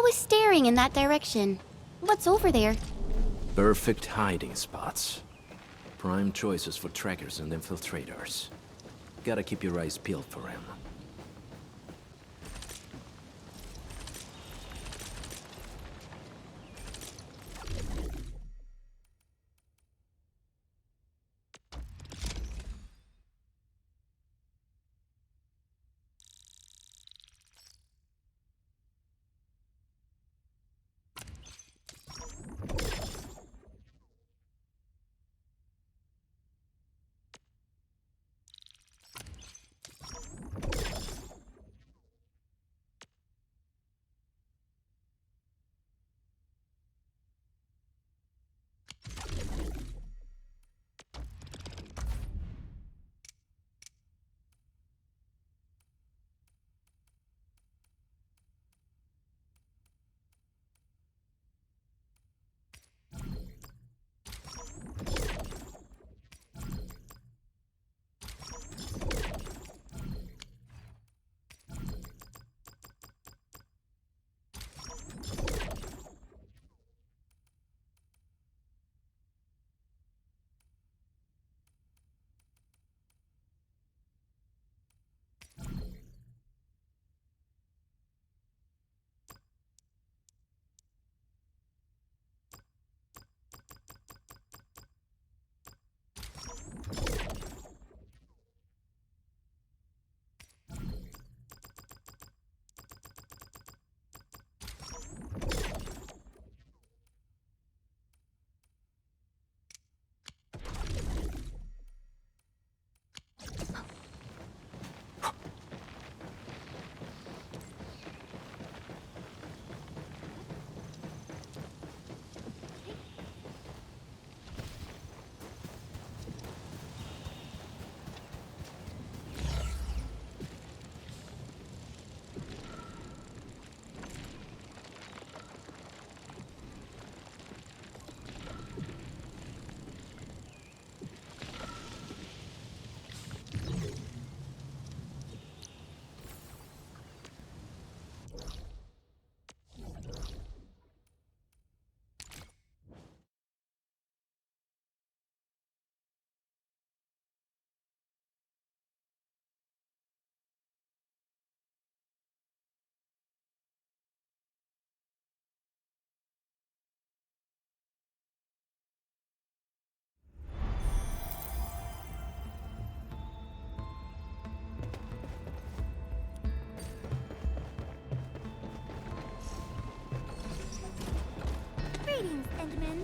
always staring in that direction? What's over there? Perfect hiding spots. Prime choices for trackers and infiltrators. Gotta keep your eyes peeled for him. Greetings, Enderman.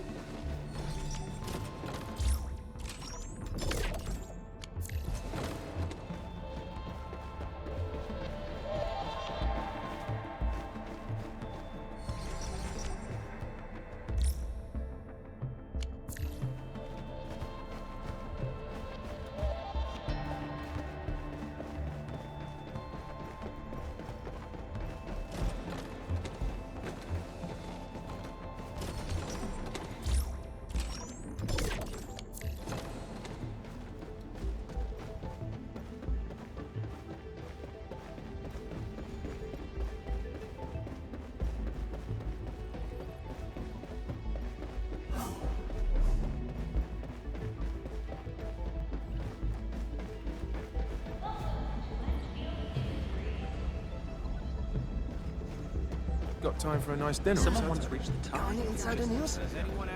Got time for a nice dinner? Someone once reached the top. Any insider news?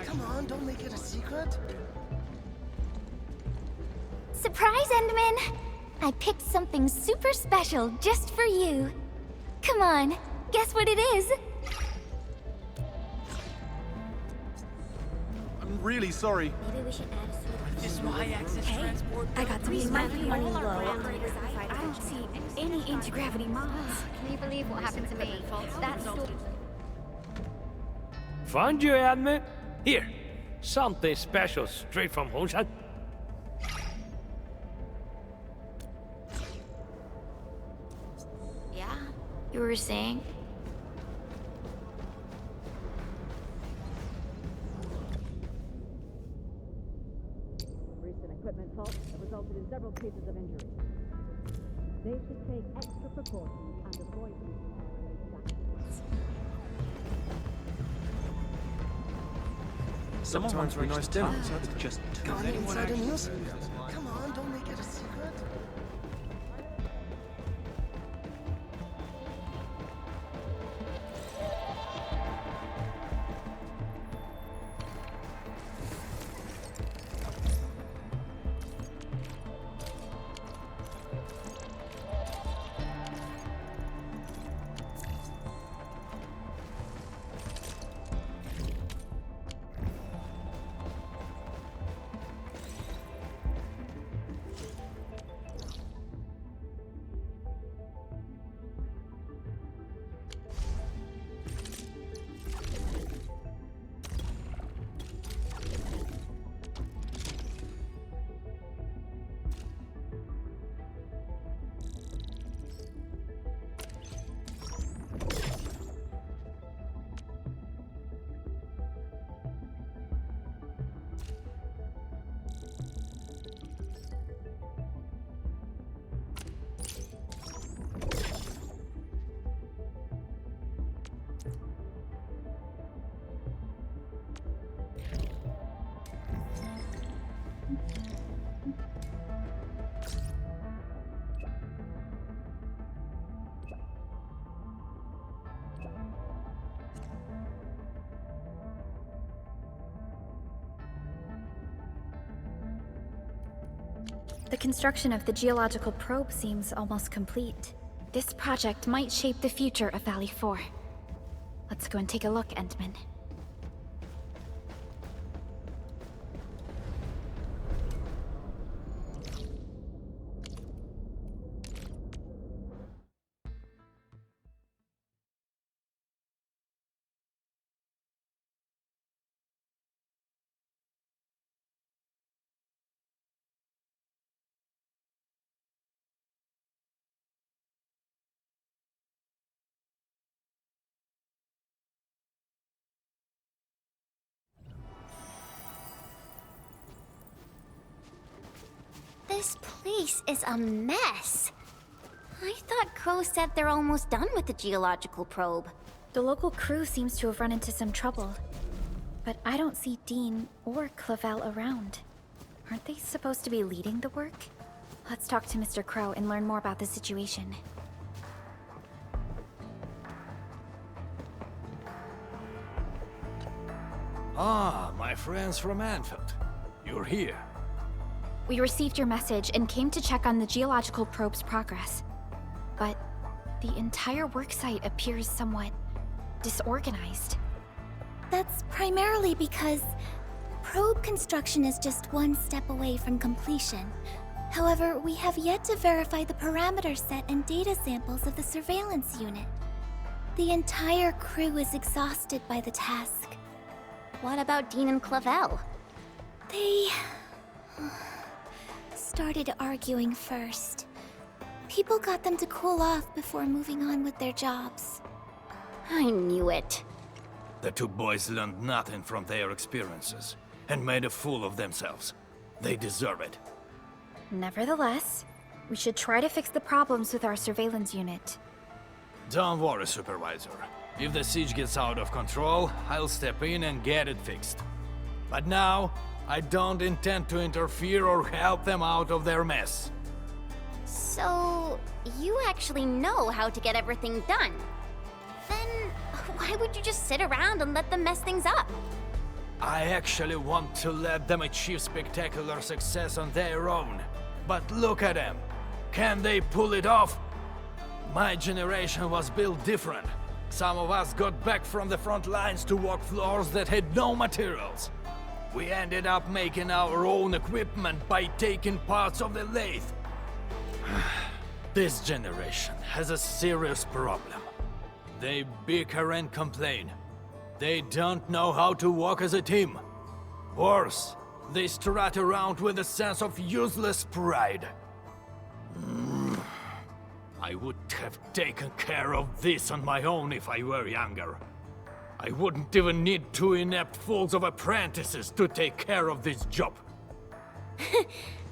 Come on, don't make it a secret. Surprise, Enderman! I picked something super special just for you. Come on, guess what it is? I'm really sorry. Maybe we should add a sweet. This Y-axis transport. I got some money low. I don't see any anti-gravity mods. Can you believe what happened to me? That's Found you, admit? Here, something special straight from Hongshan. Yeah? You were saying? Recent equipment faults have resulted in several cases of injury. They should take extra precautions and avoid unnecessary accidents. Time for a nice dinner. Just Got any insider news? Come on, don't make it a secret. The construction of the geological probe seems almost complete. This project might shape the future of Valley 4. Let's go and take a look, Entman. This place is a mess. I thought Crow said they're almost done with the geological probe. The local crew seems to have run into some trouble. But I don't see Dean or Clavel around. Aren't they supposed to be leading the work? Let's talk to Mr. Crow and learn more about the situation. Ah, my friends from Anfield. You're here. We received your message and came to check on the geological probe's progress. But the entire worksite appears somewhat disorganized. That's primarily because probe construction is just one step away from completion. However, we have yet to verify the parameter set and data samples of the surveillance unit. The entire crew is exhausted by the task. What about Dean and Clavel? They started arguing first. People got them to cool off before moving on with their jobs. I knew it. The two boys learned nothing from their experiences and made a fool of themselves. They deserve it. Nevertheless, we should try to fix the problems with our surveillance unit. Don't worry, Supervisor. If the siege gets out of control, I'll step in and get it fixed. But now, I don't intend to interfere or help them out of their mess. So, you actually know how to get everything done. Then, why would you just sit around and let them mess things up? I actually want to let them achieve spectacular success on their own. But look at them. Can they pull it off? My generation was built different. Some of us got back from the front lines to walk floors that had no materials. We ended up making our own equipment by taking parts of the lathe. This generation has a serious problem. They bicker and complain. They don't know how to work as a team. Worse, they strut around with a sense of useless pride. I would have taken care of this on my own if I were younger. I wouldn't even need two inept fools of apprentices to take care of this job.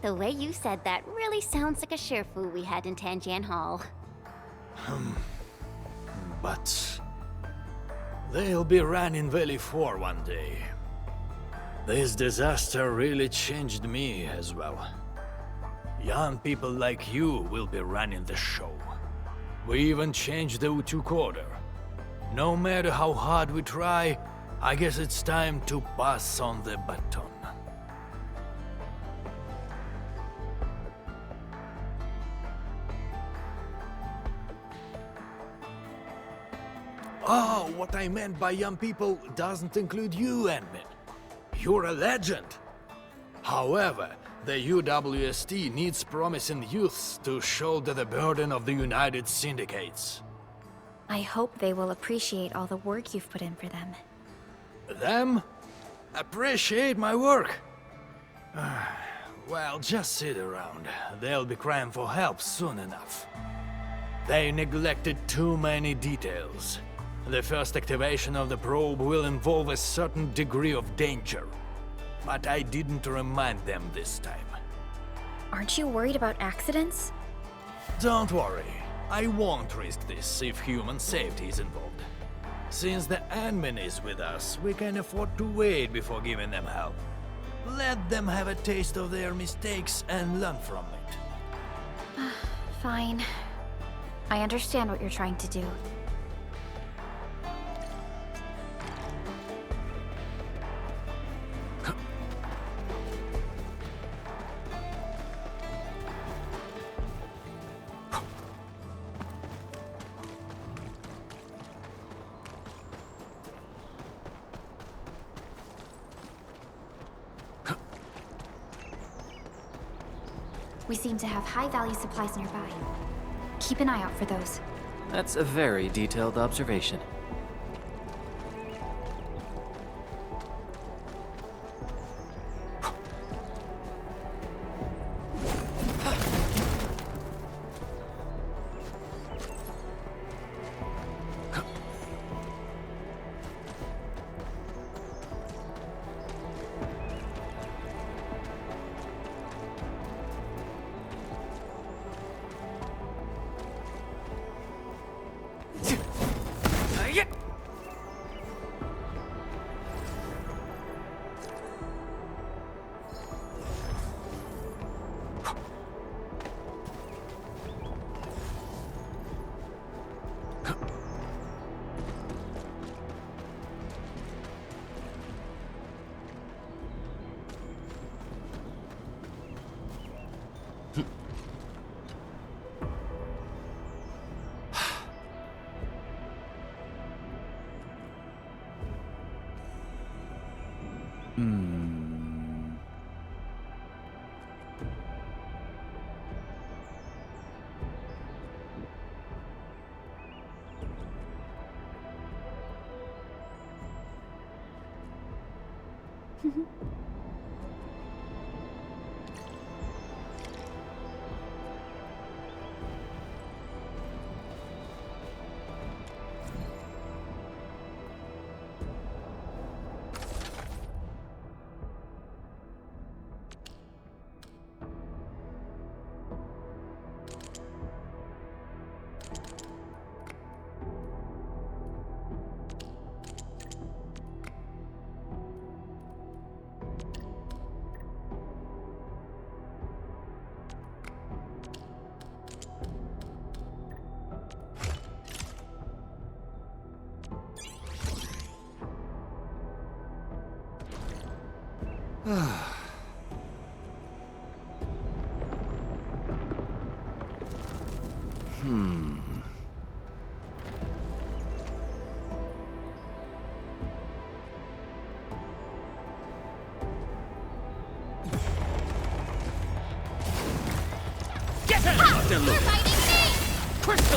The way you said that really sounds like a Sherfu we had in Tanjian Hall. But they'll be running Valley 4 one day. This disaster really changed me as well. Young people like you will be running the show. We even changed the U2 quarter. No matter how hard we try, I guess it's time to pass on the baton. Oh, what I meant by young people doesn't include you, Admin. You're a legend. However, the UWST needs promising youths to shoulder the burden of the United Syndicates. I hope they will appreciate all the work you've put in for them. Them? Appreciate my work? Well, just sit around. They'll be crying for help soon enough. They neglected too many details. The first activation of the probe will involve a certain degree of danger. But I didn't remind them this time. Aren't you worried about accidents? Don't worry. I won't risk this if human safety is involved. Since the admin is with us, we can afford to wait before giving them help. Let them have a taste of their mistakes and learn from it. Fine. I understand what you're trying to do. We seem to have high-value supplies nearby. Keep an eye out for those. That's a very detailed observation.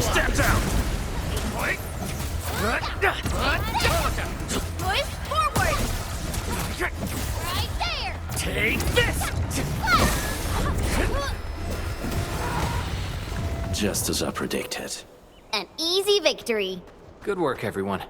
Step down! Push forward! Right there! Take this! Just as I predicted. An easy victory. Good work, everyone.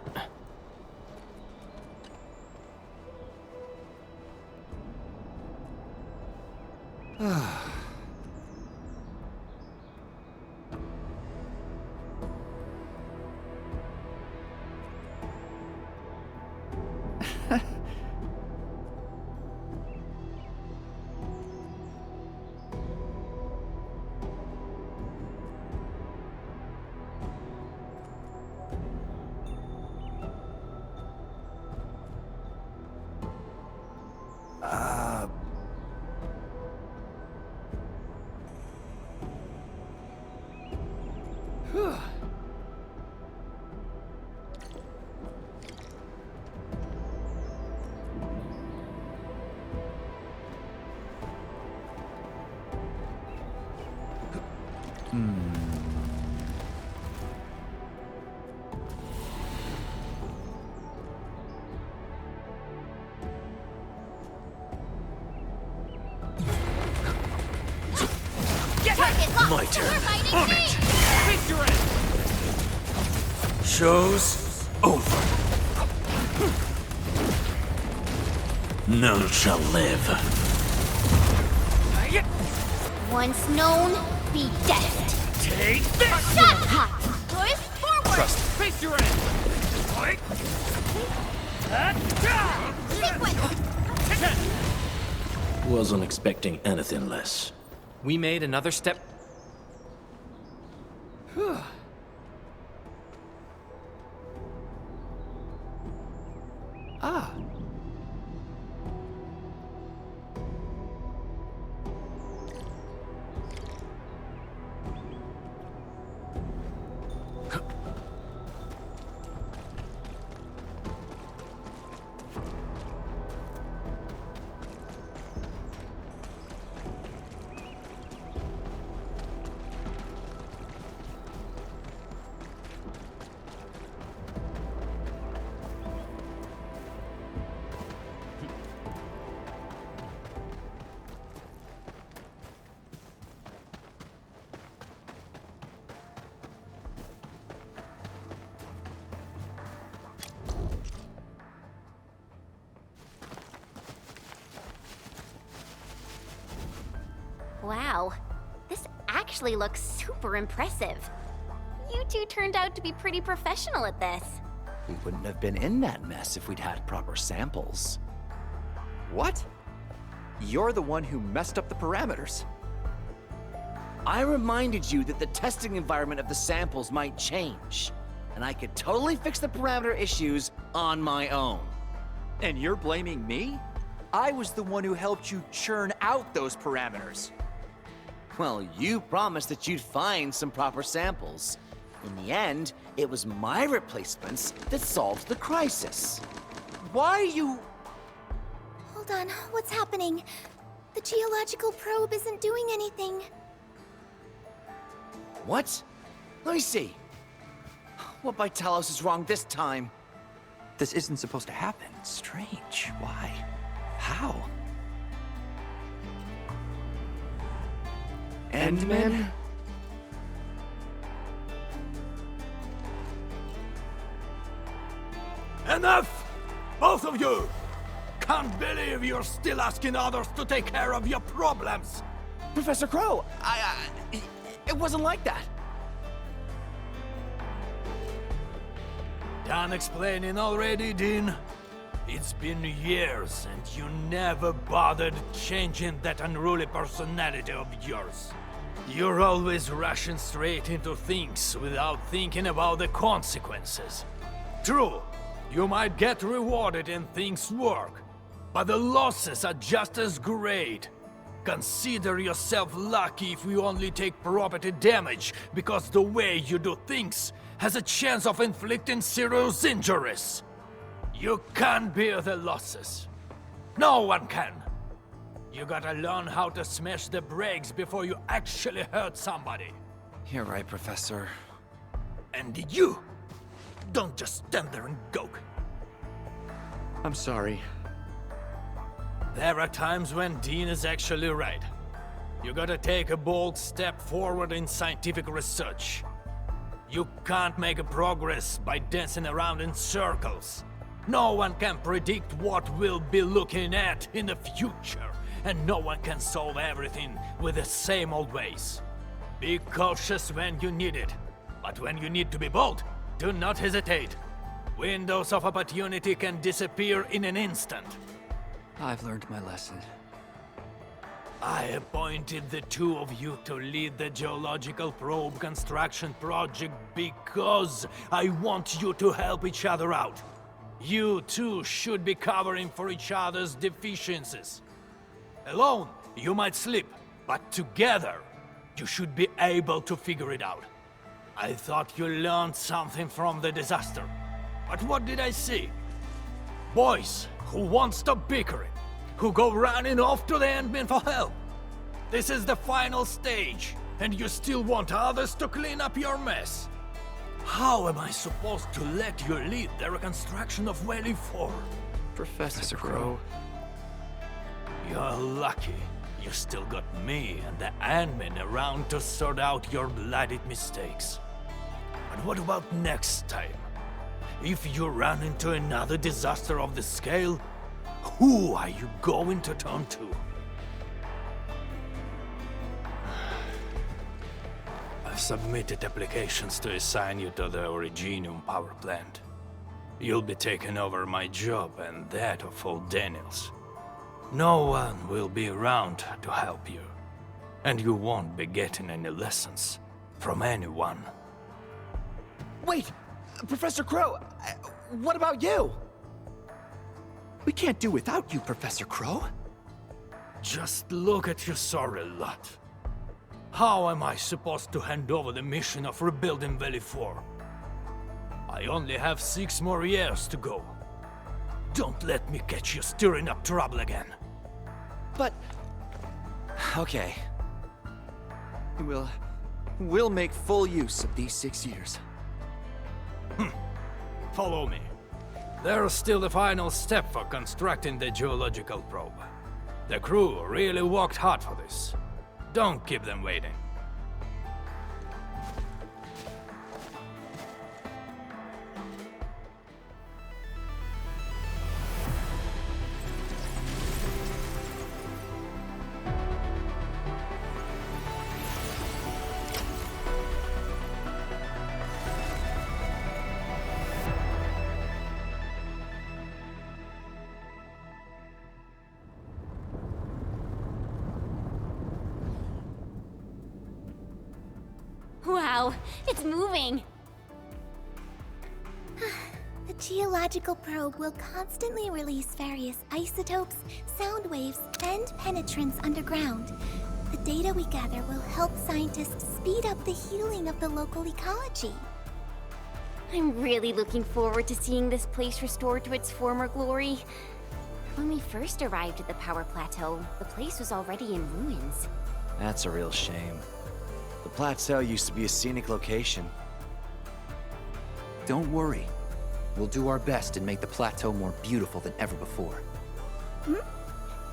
My turn. We're fighting me! Show's over. None shall live. Once known, be dead. Take this! Shut up! Push forward! Trust. Face your end! Sequence! Wasn't expecting anything less. We made another step. Ah. Wow, this actually looks super impressive. You two turned out to be pretty professional at this. We wouldn't have been in that mess if we'd had proper samples. What? You're the one who messed up the parameters. I reminded you that the testing environment of the samples might change, and I could totally fix the parameter issues on my own. And you're blaming me? I was the one who helped you churn out those parameters. Well, you promised that you'd find some proper samples. In the end, it was my replacements that solved the crisis. Why are you... Hold on, what's happening? The geological probe isn't doing anything. What? Let me see. What by Talos is wrong this time? This isn't supposed to happen. Strange. Why? How? Endman? Enough! Both of you! Can't believe you're still asking others to take care of your problems! Professor Crow, it wasn't like that. Done explaining already, Dean? It's been years and you never bothered changing that unruly personality of yours. You're always rushing straight into things without thinking about the consequences. True, you might get rewarded and things work, but the losses are just as great. Consider yourself lucky if you only take property damage, because the way you do things has a chance of inflicting serious injuries. You can't bear the losses. No one can. You gotta learn how to smash the brakes before you actually hurt somebody. You're right, Professor. And you, don't just stand there and gawk. I'm sorry. There are times when Dean is actually right. You gotta take a bold step forward in scientific research. You can't make a progress by dancing around in circles. No one can predict what we'll be looking at in the future, and no one can solve everything with the same old ways. Be cautious when you need it, but when you need to be bold, do not hesitate. Windows of opportunity can disappear in an instant. I've learned my lesson. I appointed the two of you to lead the geological probe construction project because I want you to help each other out. You two should be covering for each other's deficiencies. Alone, you might slip, but together, you should be able to figure it out. I thought you learned something from the disaster. But what did I see? Boys who won't stop bickering, who go running off to the Ant-Man for help. This is the final stage, and you still want others to clean up your mess. How am I supposed to let you lead the reconstruction of Valley 4? Professor Crow. You're lucky. You still got me and the Ant-Man around to sort out your bloody mistakes. But what about next time? If you run into another disaster of the scale, who are you going to turn to? I've submitted applications to assign you to the Originium power plant. You'll be taking over my job and that of old Daniels. No one will be around to help you. And you won't be getting any lessons from anyone. Wait! Professor Crow! What about you? We can't do without you, Professor Crow. Just look at your sorry lot. How am I supposed to hand over the mission of rebuilding Valley 4? I only have 6 more years to go. Don't let me catch you stirring up trouble again. But... okay. We'll make full use of these 6 years. Follow me. There's still the final step for constructing the geological probe. The crew really worked hard for this. Don't keep them waiting. Wow, it's moving! The geological probe will constantly release various isotopes, sound waves, and penetrants underground. The data we gather will help scientists speed up the healing of the local ecology. I'm really looking forward to seeing this place restored to its former glory. When we first arrived at the power plateau, the place was already in ruins. That's a real shame. The plateau used to be a scenic location. Don't worry. We'll do our best and make the plateau more beautiful than ever before.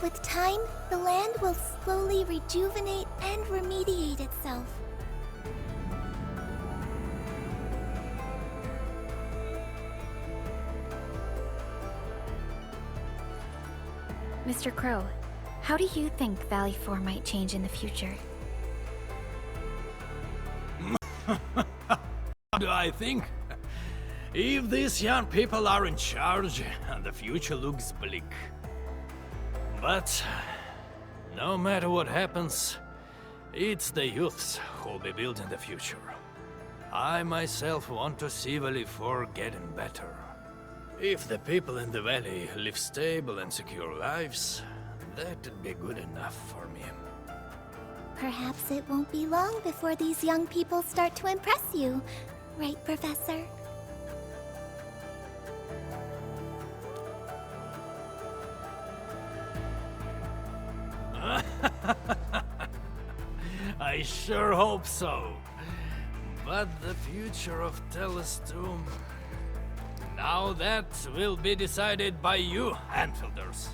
With time, the land will slowly rejuvenate and remediate itself. Mr. Crow, how do you think Valley 4 might change in the future? How do I think? If these young people are in charge, the future looks bleak. But no matter what happens, it's the youths who'll be building the future. I myself want to see Valley 4 getting better. If the people in the valley live stable and secure lives, that'd be good enough for me. Perhaps it won't be long before these young people start to impress you. Right, Professor? I sure hope so. But the future of Telestum... now that will be decided by you, Anfielders.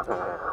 Hi.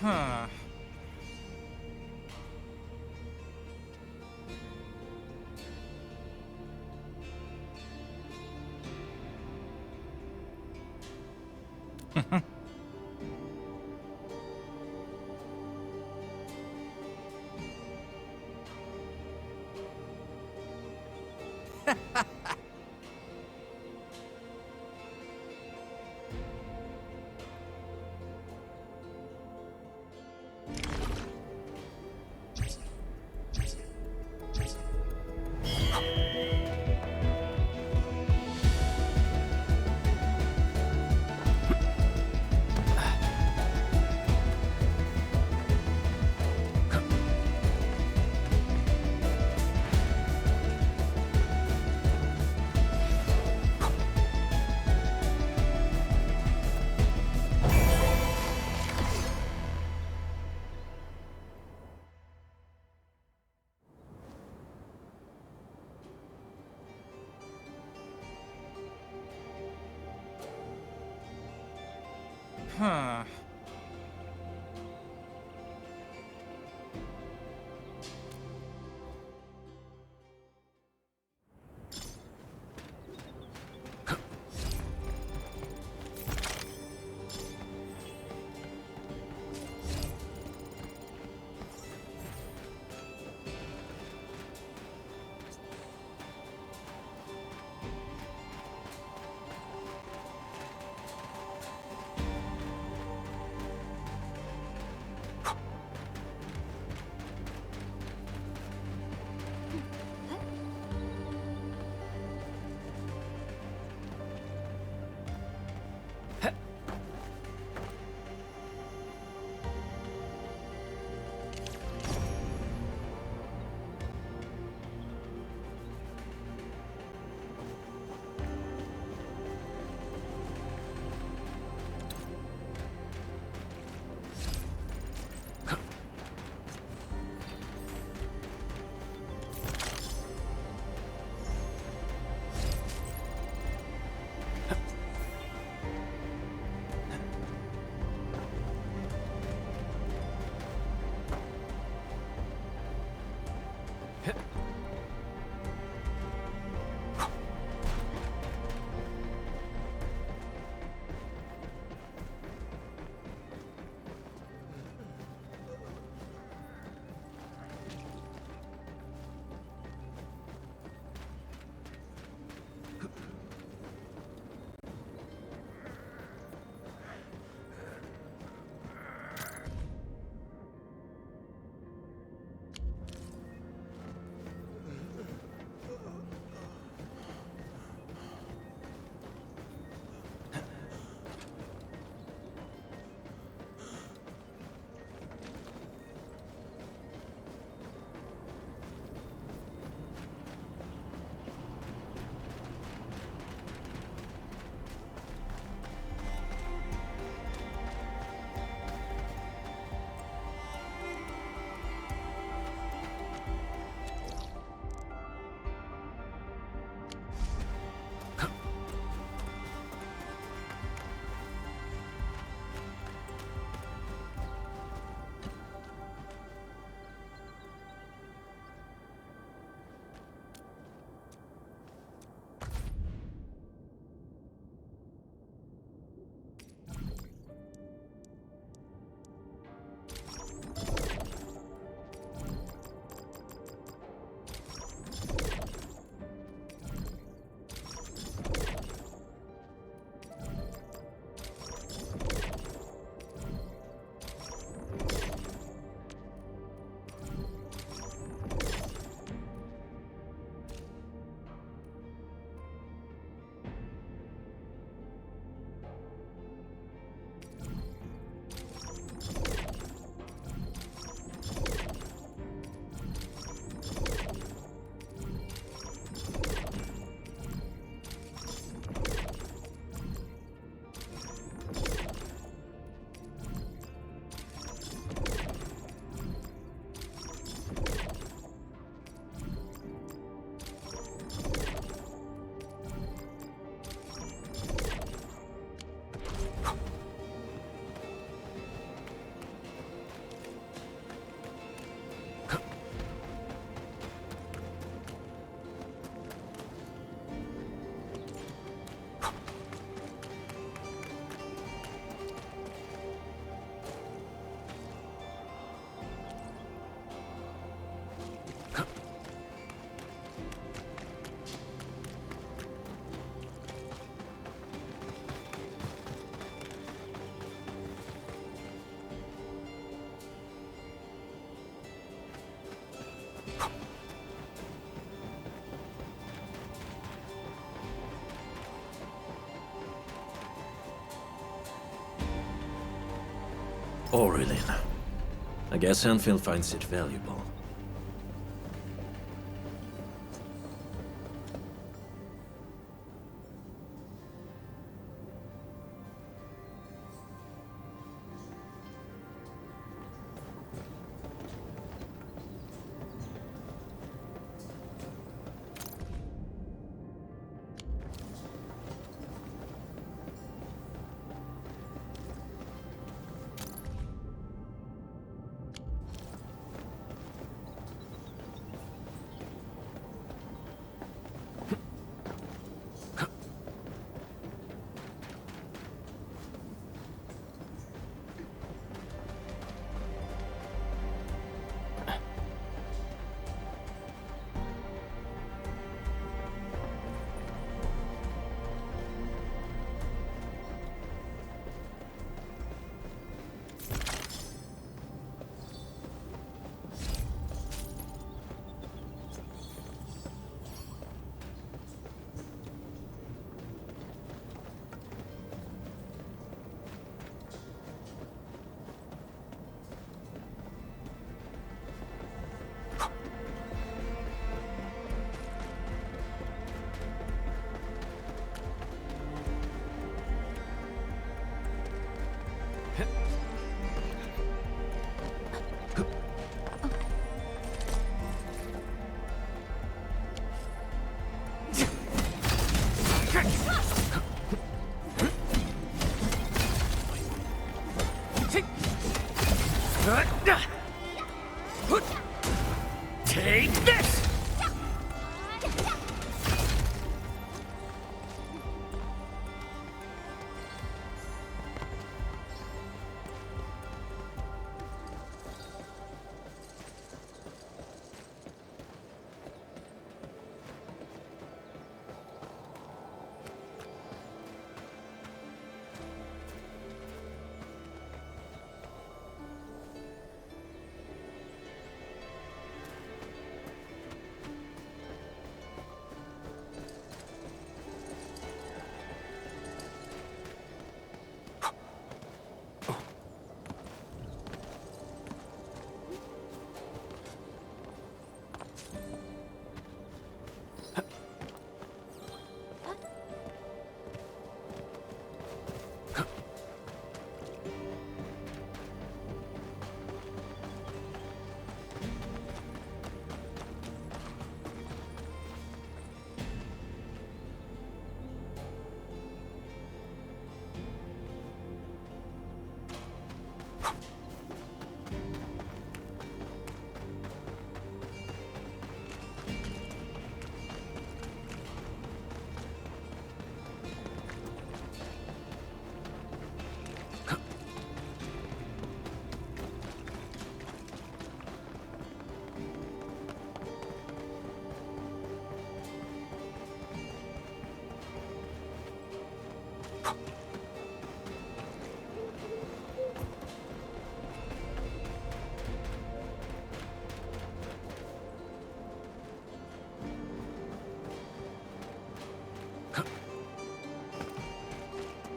Huh. Huh. Aurelin. I guess Anfield finds it valuable. Take this!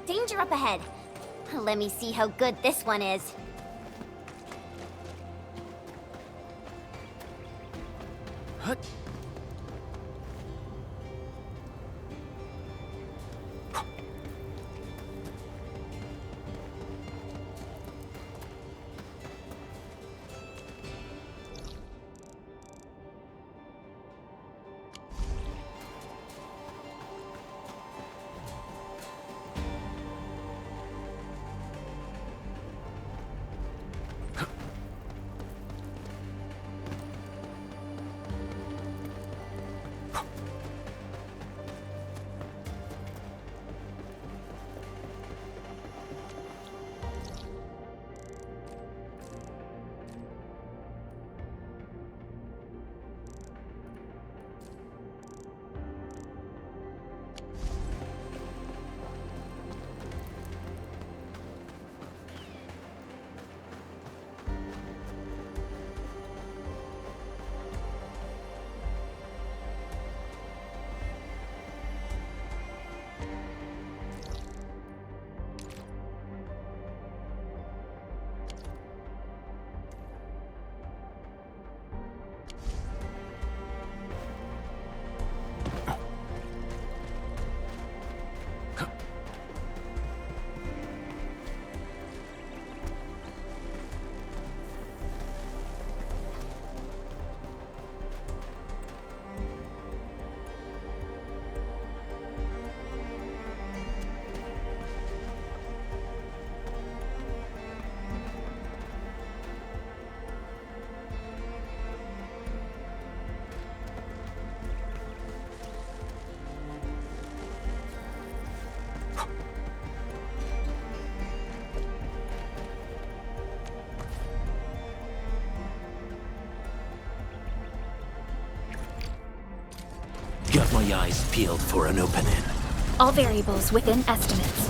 Danger up ahead. Let me see how good this one is. Got my eyes peeled for an opening. All variables within estimates.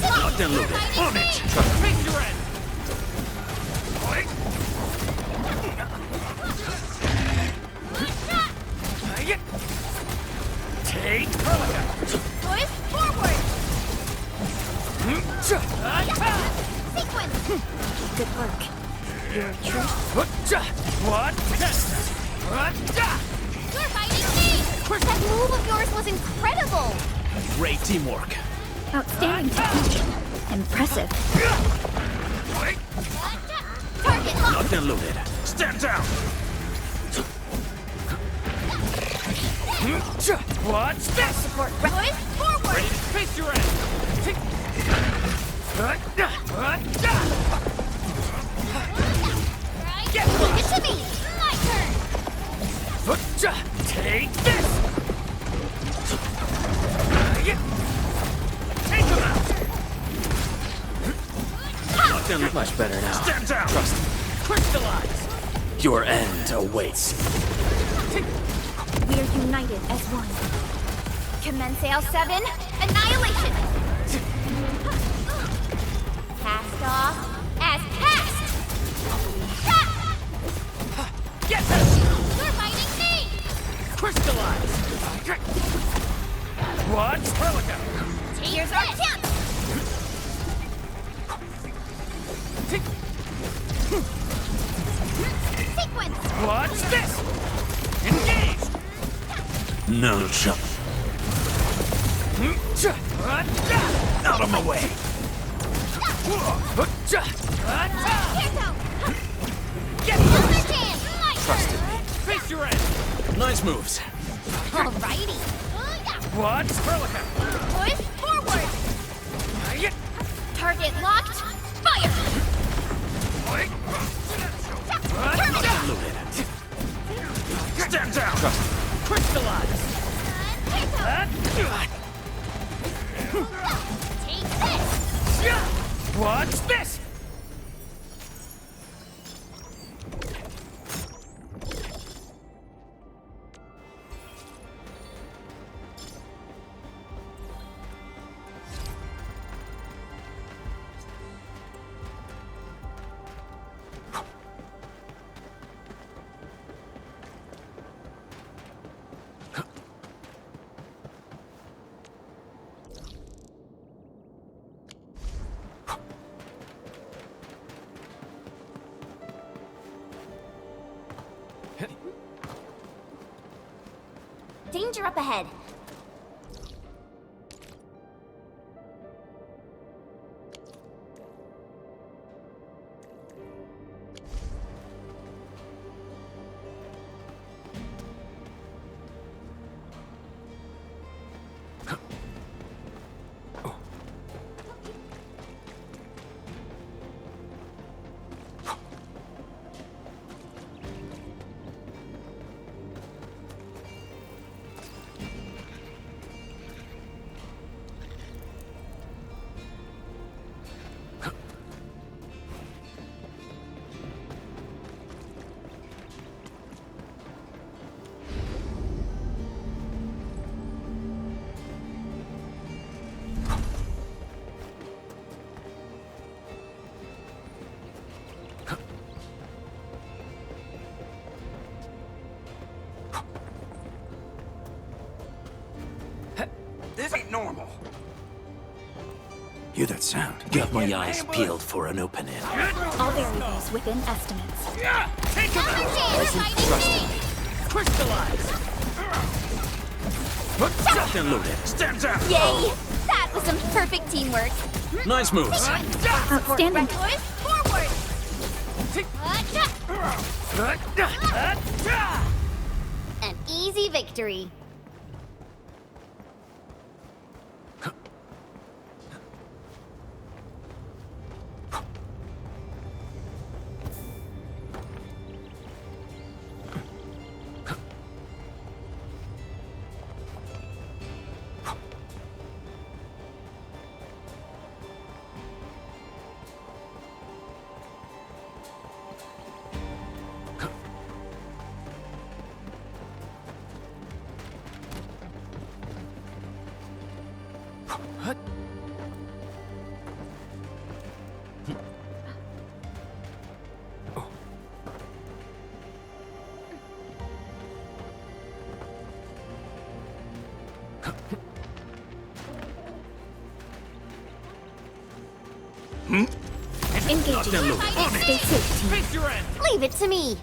Locked and loaded. On it! Face your end! Take Push forward! Sequence! Good work. Your truth. What? You're fighting me! That move of yours was incredible! Great teamwork. Outstanding technique. Impressive. Target locked! Locked and loaded. Stand down! What's this? Support push forward! Face your end! Take this! Take him out! Much better now. Stand down! Trust me. Crystallize! Your end awaits. We're united as one. Commence L7, annihilation! Cast off as cast! Get this! You're fighting me! Crystallize! Watch Pelican! Here's our chance! Sequence! Watch this! Engage! No trouble. Out of my way! Here's out! Get Another chance! Trusted me. Face your end! Nice moves. Alrighty! Watch Pelican! Push forward! Target locked! Fire! Loaded. Stand down! Trust me. Crystallize! Take this! Watch this! Danger up ahead. This ain't normal. Hear that sound? Got my eyes peeled for an opening. All variables within estimates. Take him out! Trusted me. Crystallize! Then loaded. Stand down! Yay! That was some perfect teamwork. Nice moves. Outstanding. Push forward! An easy victory. Engaging. Stay safe, team. Face your end! Leave it to me.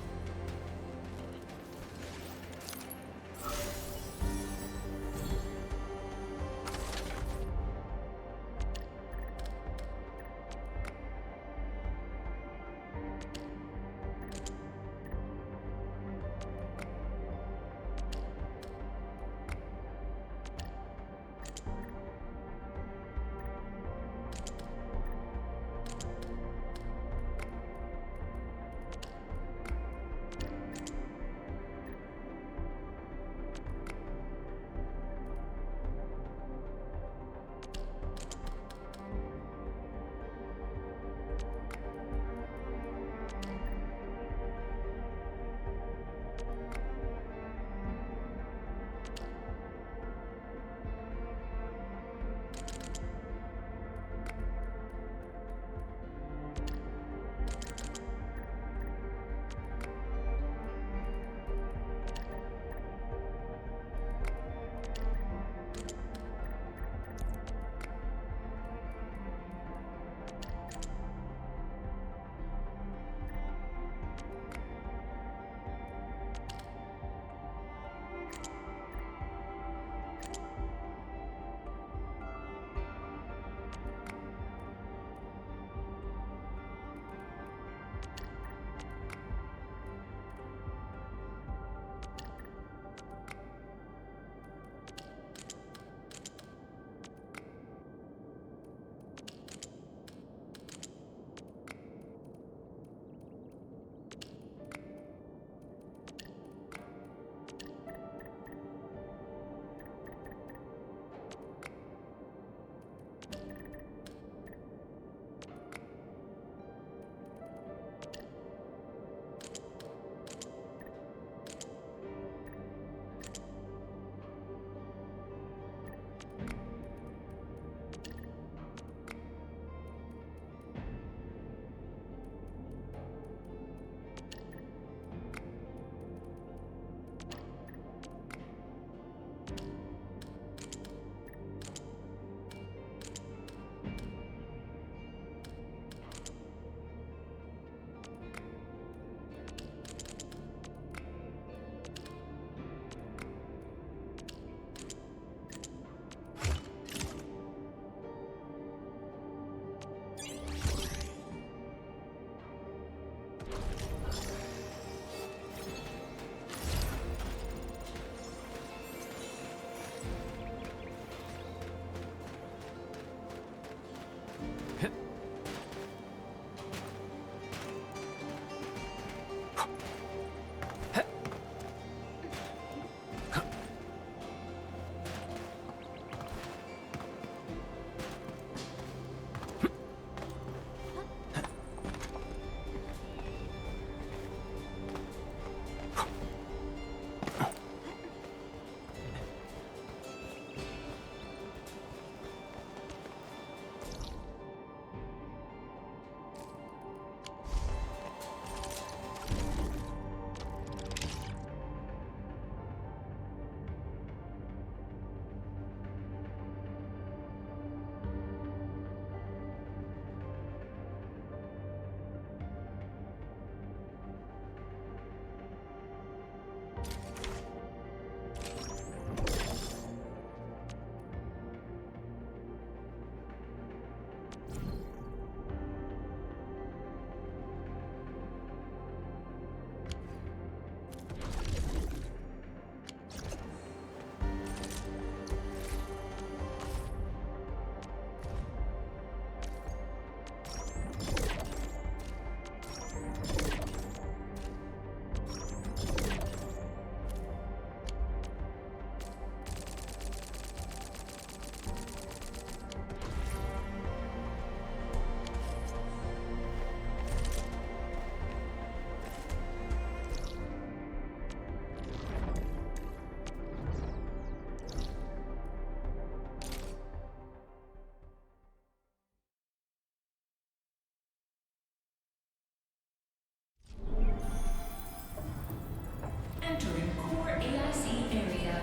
Entering core AIC area.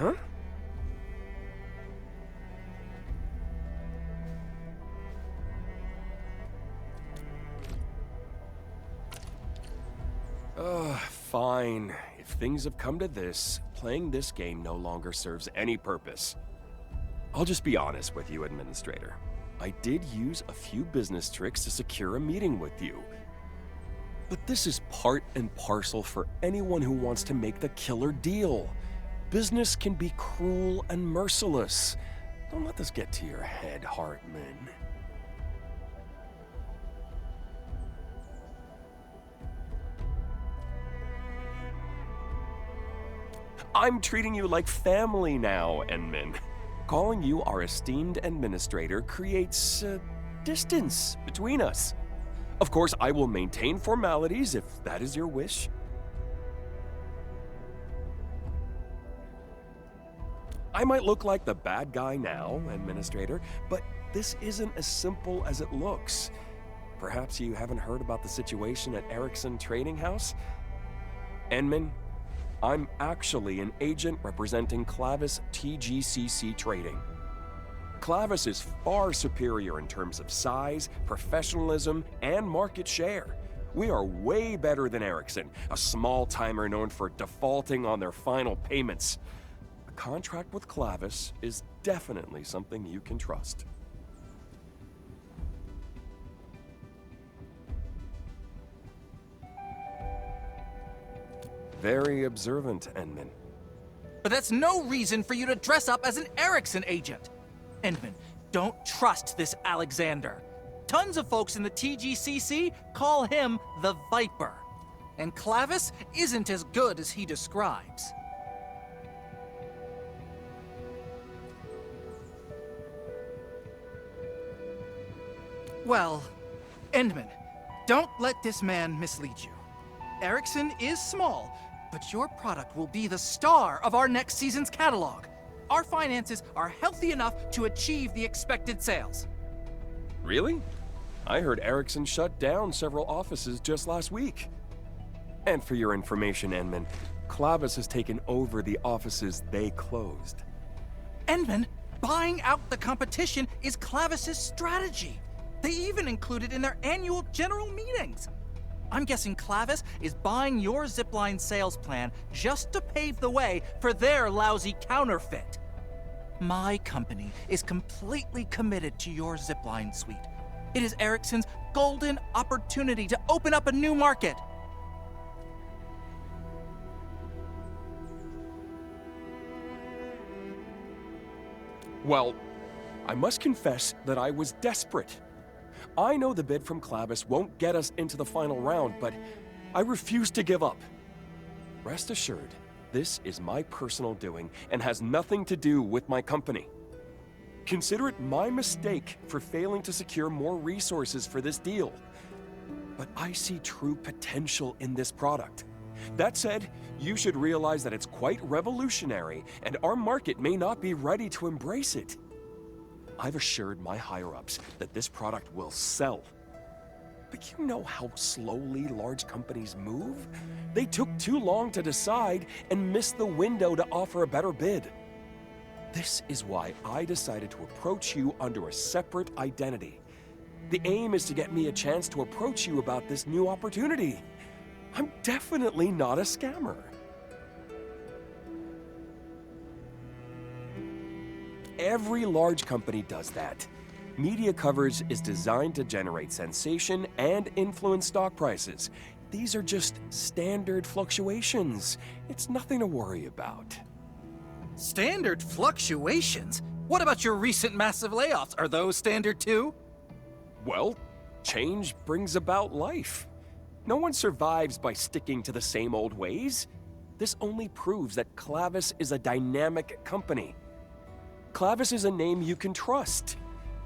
Huh? Fine. If things have come to this, playing this game no longer serves any purpose. I'll just be honest with you, Administrator. I did use a few business tricks to secure a meeting with you. But this is part and parcel for anyone who wants to make the killer deal. Business can be cruel and merciless. Don't let this get to your head, Hartman. I'm treating you like family now, Enmin. Calling you our esteemed administrator creates distance between us. Of course, I will maintain formalities if that is your wish. I might look like the bad guy now, Administrator, but this isn't as simple as it looks. Perhaps you haven't heard about the situation at ArkEn Trading House? Enmin, I'm actually an agent representing Clavis TGCC Trading. Clavis is far superior in terms of size, professionalism, and market share. We are way better than ArkEn, a small-timer known for defaulting on their final payments. A contract with Clavis is definitely something you can trust. Very observant, Enmin. But that's no reason for you to dress up as an ArkEn agent. Enmin, don't trust this Alexander. Tons of folks in the TGCC call him the Viper. And Clavis isn't as good as he describes. Well, Endman, don't let this man mislead you. ArkEn is small, but your product will be the star of our next season's catalog. Our finances are healthy enough to achieve the expected sales. Really? I heard ArkEn shut down several offices just last week. And for your information, Enman, Clavis has taken over the offices they closed. Enman, buying out the competition is Clavis's strategy. They even include it in their annual general meetings. I'm guessing Clavis is buying your zipline sales plan just to pave the way for their lousy counterfeit. My company is completely committed to your zipline suite. It is ArkEn's golden opportunity to open up a new market. Well, I must confess that I was desperate. I know the bid from Clavis won't get us into the final round, but I refuse to give up. Rest assured, this is my personal doing and has nothing to do with my company. Consider it my mistake for failing to secure more resources for this deal. But I see true potential in this product. That said, you should realize that it's quite revolutionary, and our market may not be ready to embrace it. I've assured my higher-ups that this product will sell. But you know how slowly large companies move? They took too long to decide and missed the window to offer a better bid. This is why I decided to approach you under a separate identity. The aim is to get me a chance to approach you about this new opportunity. I'm definitely not a scammer. Every large company does that. Media coverage is designed to generate sensation and influence stock prices. These are just standard fluctuations. It's nothing to worry about. Standard fluctuations? What about your recent massive layoffs? Are those standard too? Well, change brings about life. No one survives by sticking to the same old ways. This only proves that Clavis is a dynamic company. Clavis is a name you can trust.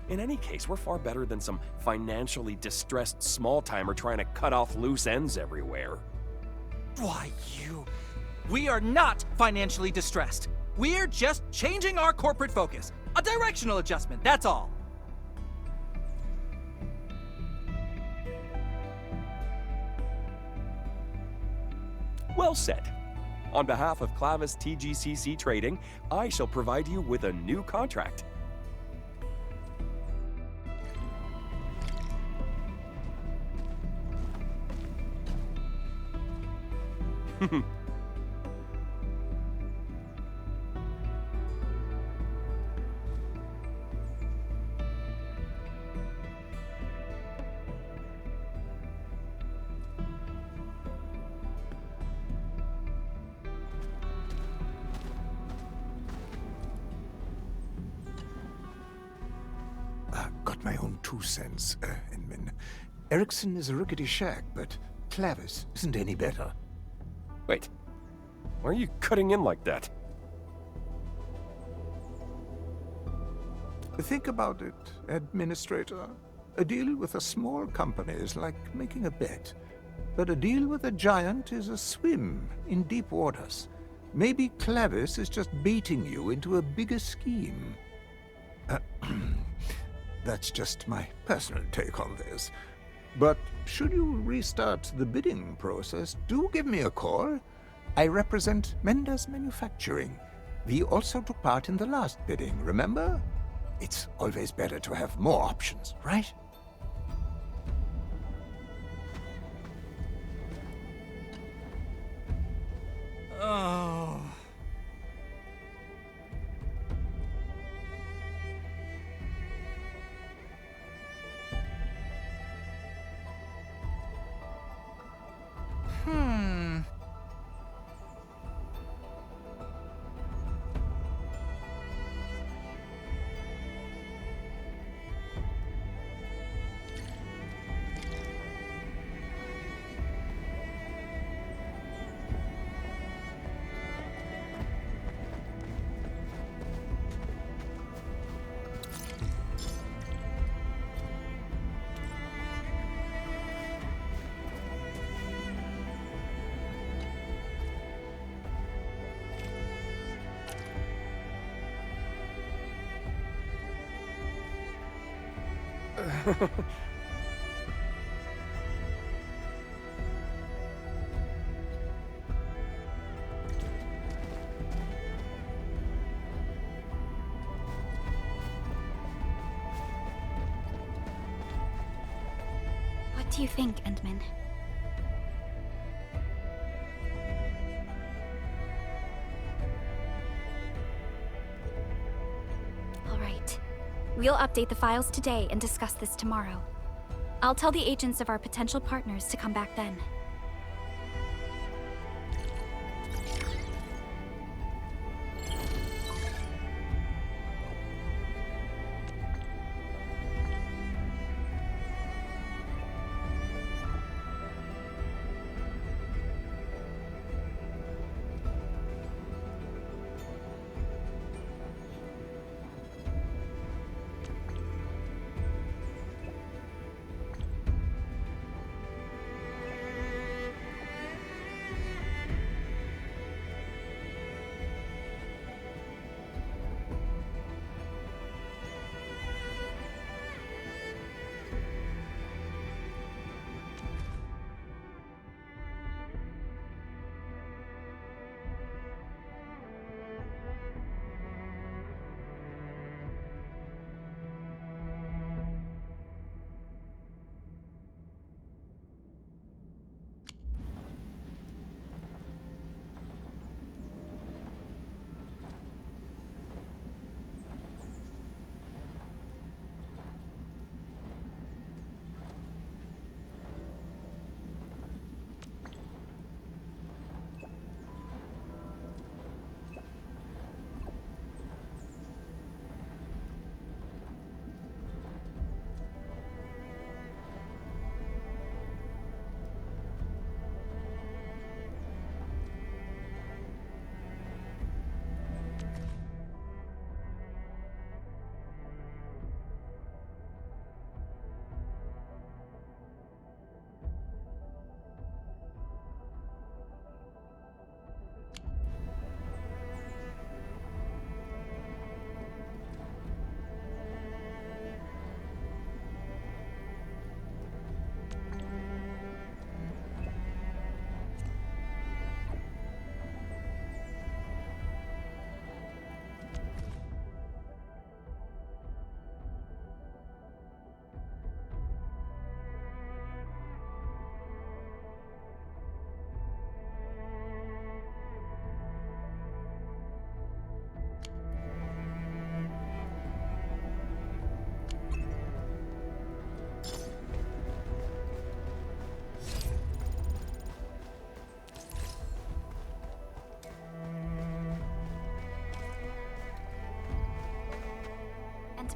In any case, we're far better than some financially distressed small-timer trying to cut off loose ends everywhere. Why, We are not financially distressed. We're just changing our corporate focus. A directional adjustment, that's all. Well said. On behalf of Clavis TGCC Trading, I shall provide you with a new contract. Got my own 2 cents, Enman. ArkEn is a rickety shack, but Clavis isn't any better. Wait, Why are you cutting in like that? Think about it, Administrator. A deal with a small company is like making a bet. But a deal with a giant is a swim in deep waters. Maybe Clavis is just baiting you into a bigger scheme. That's just my personal take on this. But should you restart the bidding process, do give me a call. I represent Mendes Manufacturing. We also took part in the last bidding, remember? It's always better to have more options, right? Oh. What do you think, Endman? All right. We'll update the files today and discuss this tomorrow. I'll tell the agents of our potential partners to come back then.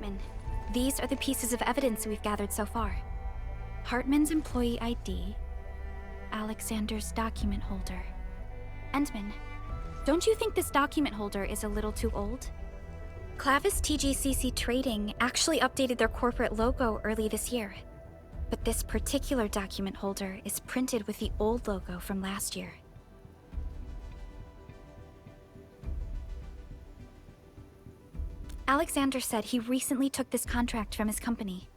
Hartman. These are the pieces of evidence we've gathered so far. Hartman's employee ID, Alexander's document holder. Endman, Don't you think this document holder is a little too old? Clavis TGCC Trading actually updated their corporate logo early this year. But this particular document holder is printed with the old logo from last year. Alexander said he recently took this contract from his company.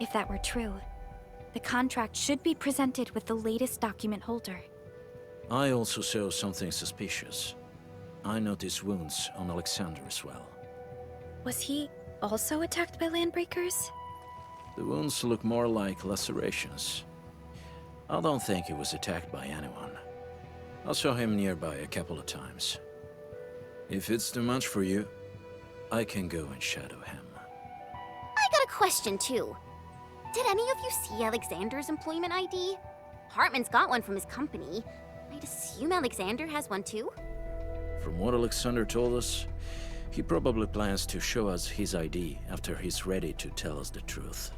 If that were true, the contract should be presented with the latest document holder. I also saw something suspicious. I noticed wounds on Alexander as well. Was he also attacked by landbreakers? The wounds look more like lacerations. I don't think he was attacked by anyone. I saw him nearby a couple of times. If it's too much for you, I can go and shadow him. I got a question, too. Did any of you see Alexander's employment ID? Hartman's got one from his company. I'd assume Alexander has one, too? From what Alexander told us, he probably plans to show us his ID after he's ready to tell us the truth.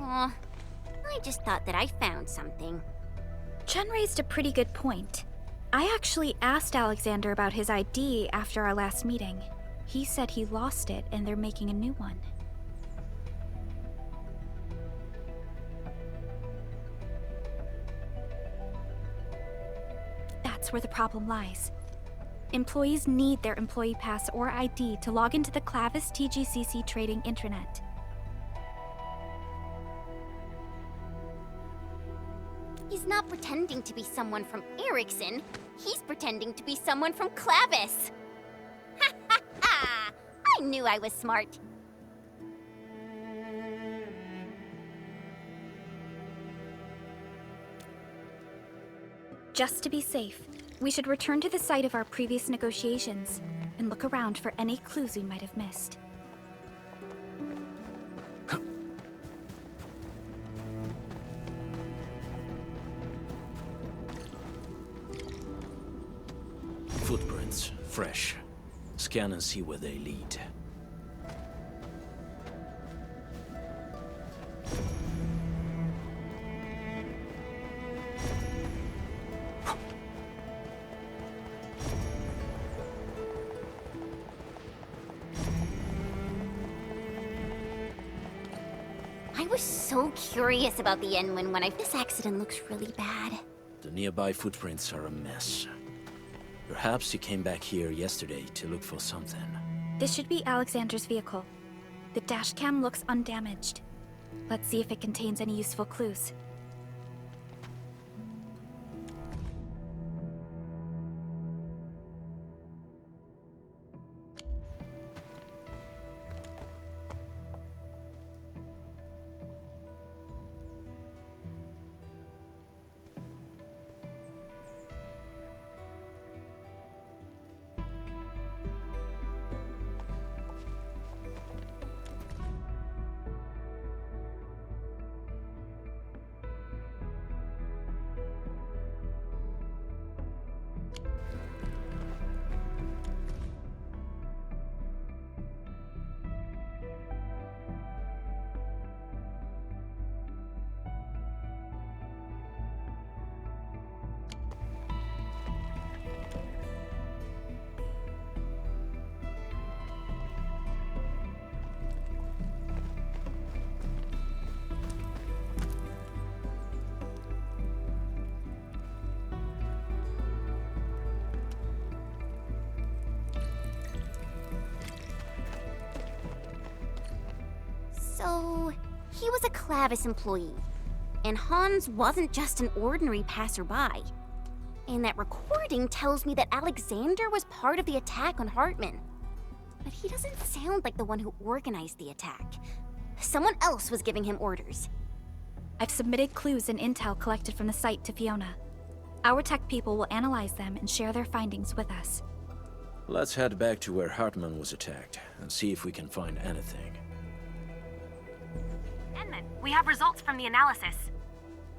Aw, I just thought that I found something. Chen raised a pretty good point. I actually asked Alexander about his ID after our last meeting. He said he lost it and they're making a new one. That's where the problem lies. Employees need their employee pass or ID to log into the Clavis TGCC Trading intranet. He's not pretending to be someone from ArkEn. He's pretending to be someone from Clavis. Ha ha ha! I knew I was smart. Just to be safe, we should return to the site of our previous negotiations and look around for any clues we might have missed. Footprints, fresh. Scan and see where they lead. I was so curious about the Enwin when this accident looks really bad. The nearby footprints are a mess. Perhaps he came back here yesterday to look for something. This should be Alexander's vehicle. The dashcam looks undamaged. Let's see if it contains any useful clues. So, he was a Clavis employee, and Hans wasn't just an ordinary passerby. And that recording tells me that Alexander was part of the attack on Hartman. But he doesn't sound like the one who organized the attack. Someone else was giving him orders. I've submitted clues and intel collected from the site to Fiona. Our tech people will analyze them and share their findings with us. Let's head back to where Hartman was attacked and see if we can find anything. Edmund, we have results from the analysis.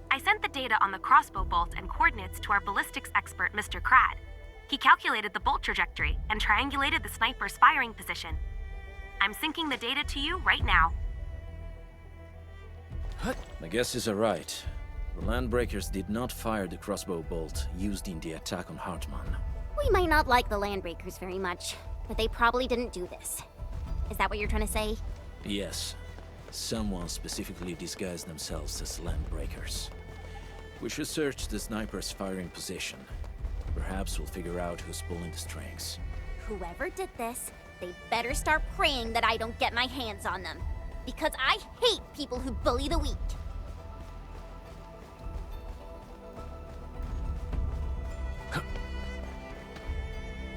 I sent the data on the crossbow bolt and coordinates to our ballistics expert, Mr. Crad. He calculated the bolt trajectory and triangulated the sniper's firing position. I'm syncing the data to you right now. My guesses are right. The Landbreakers did not fire the crossbow bolt used in the attack on Hartman. We might not like the Landbreakers very much, but they probably didn't do this. Is that what you're trying to say? Yes. Someone specifically disguised themselves as Landbreakers. We should search the sniper's firing position. Perhaps we'll figure out who's pulling the strings. Whoever did this, they better start praying that I don't get my hands on them. Because I hate people who bully the weak.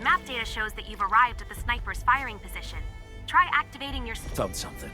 Map data shows that you've arrived at the sniper's firing position. Try activating your... Found something.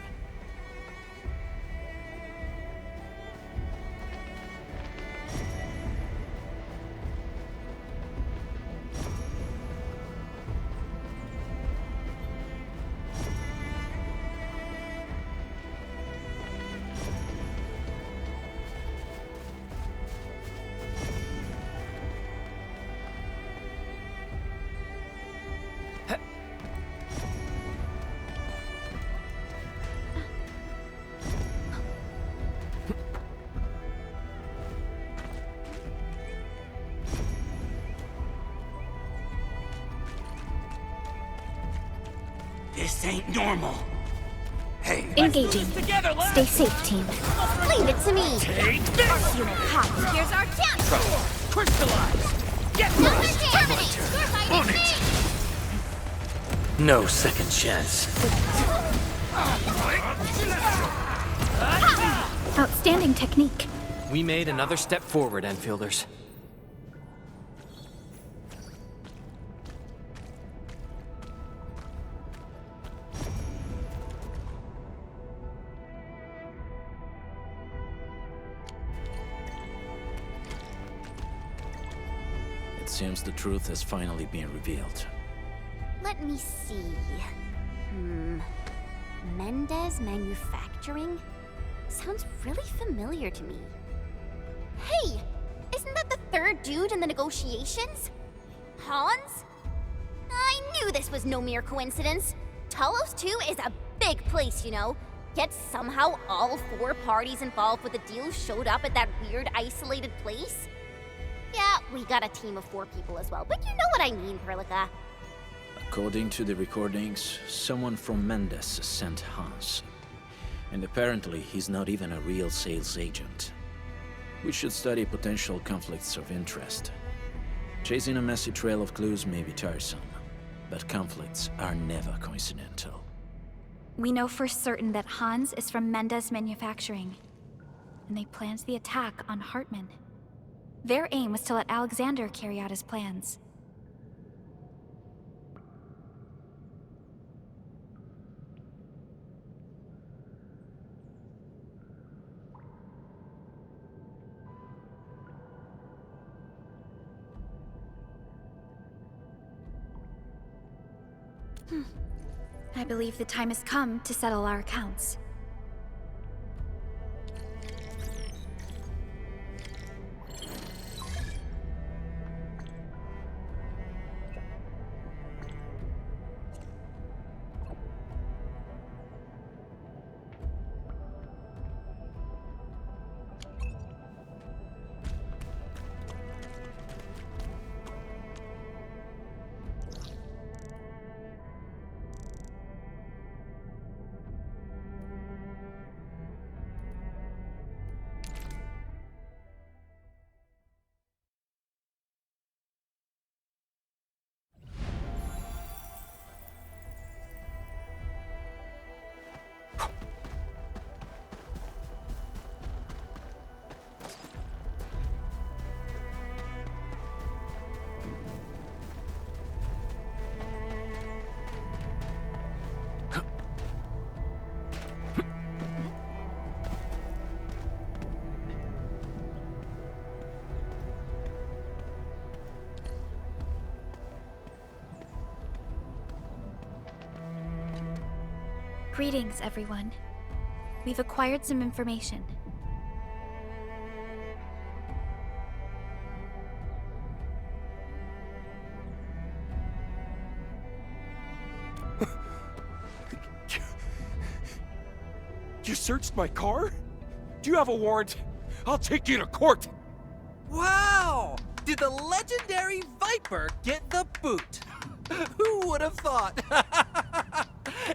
This ain't normal. Hey, Engaging. Stay safe, team. Leave it to me. Take this! You will copy. Here's our chance. Crystallize! Get lost! On it! No second chance. Outstanding technique. We made another step forward, Enfielders. It seems the truth has finally been revealed. Let me see. Mendez Manufacturing? Sounds really familiar to me. Hey! Isn't that the third dude in the negotiations? Hans? I knew this was no mere coincidence. Talos 2 is a big place, you know. Yet somehow all 4 parties involved with the deal showed up at that weird isolated place? Yeah, we got a team of 4 people as well, but you know what I mean, Perlica. According to the recordings, someone from Mendes sent Hans. And apparently he's not even a real sales agent. We should study potential conflicts of interest. Chasing a messy trail of clues may be tiresome, but conflicts are never coincidental. We know for certain that Hans is from Mendez Manufacturing, and they planned the attack on Hartman. Their aim was to let Alexander carry out his plans. I believe the time has come to settle our accounts. Greetings, everyone. We've acquired some information. You searched my car? Do you have a warrant? I'll take you to court! Wow! Did the legendary Viper get the boot? Who would have thought?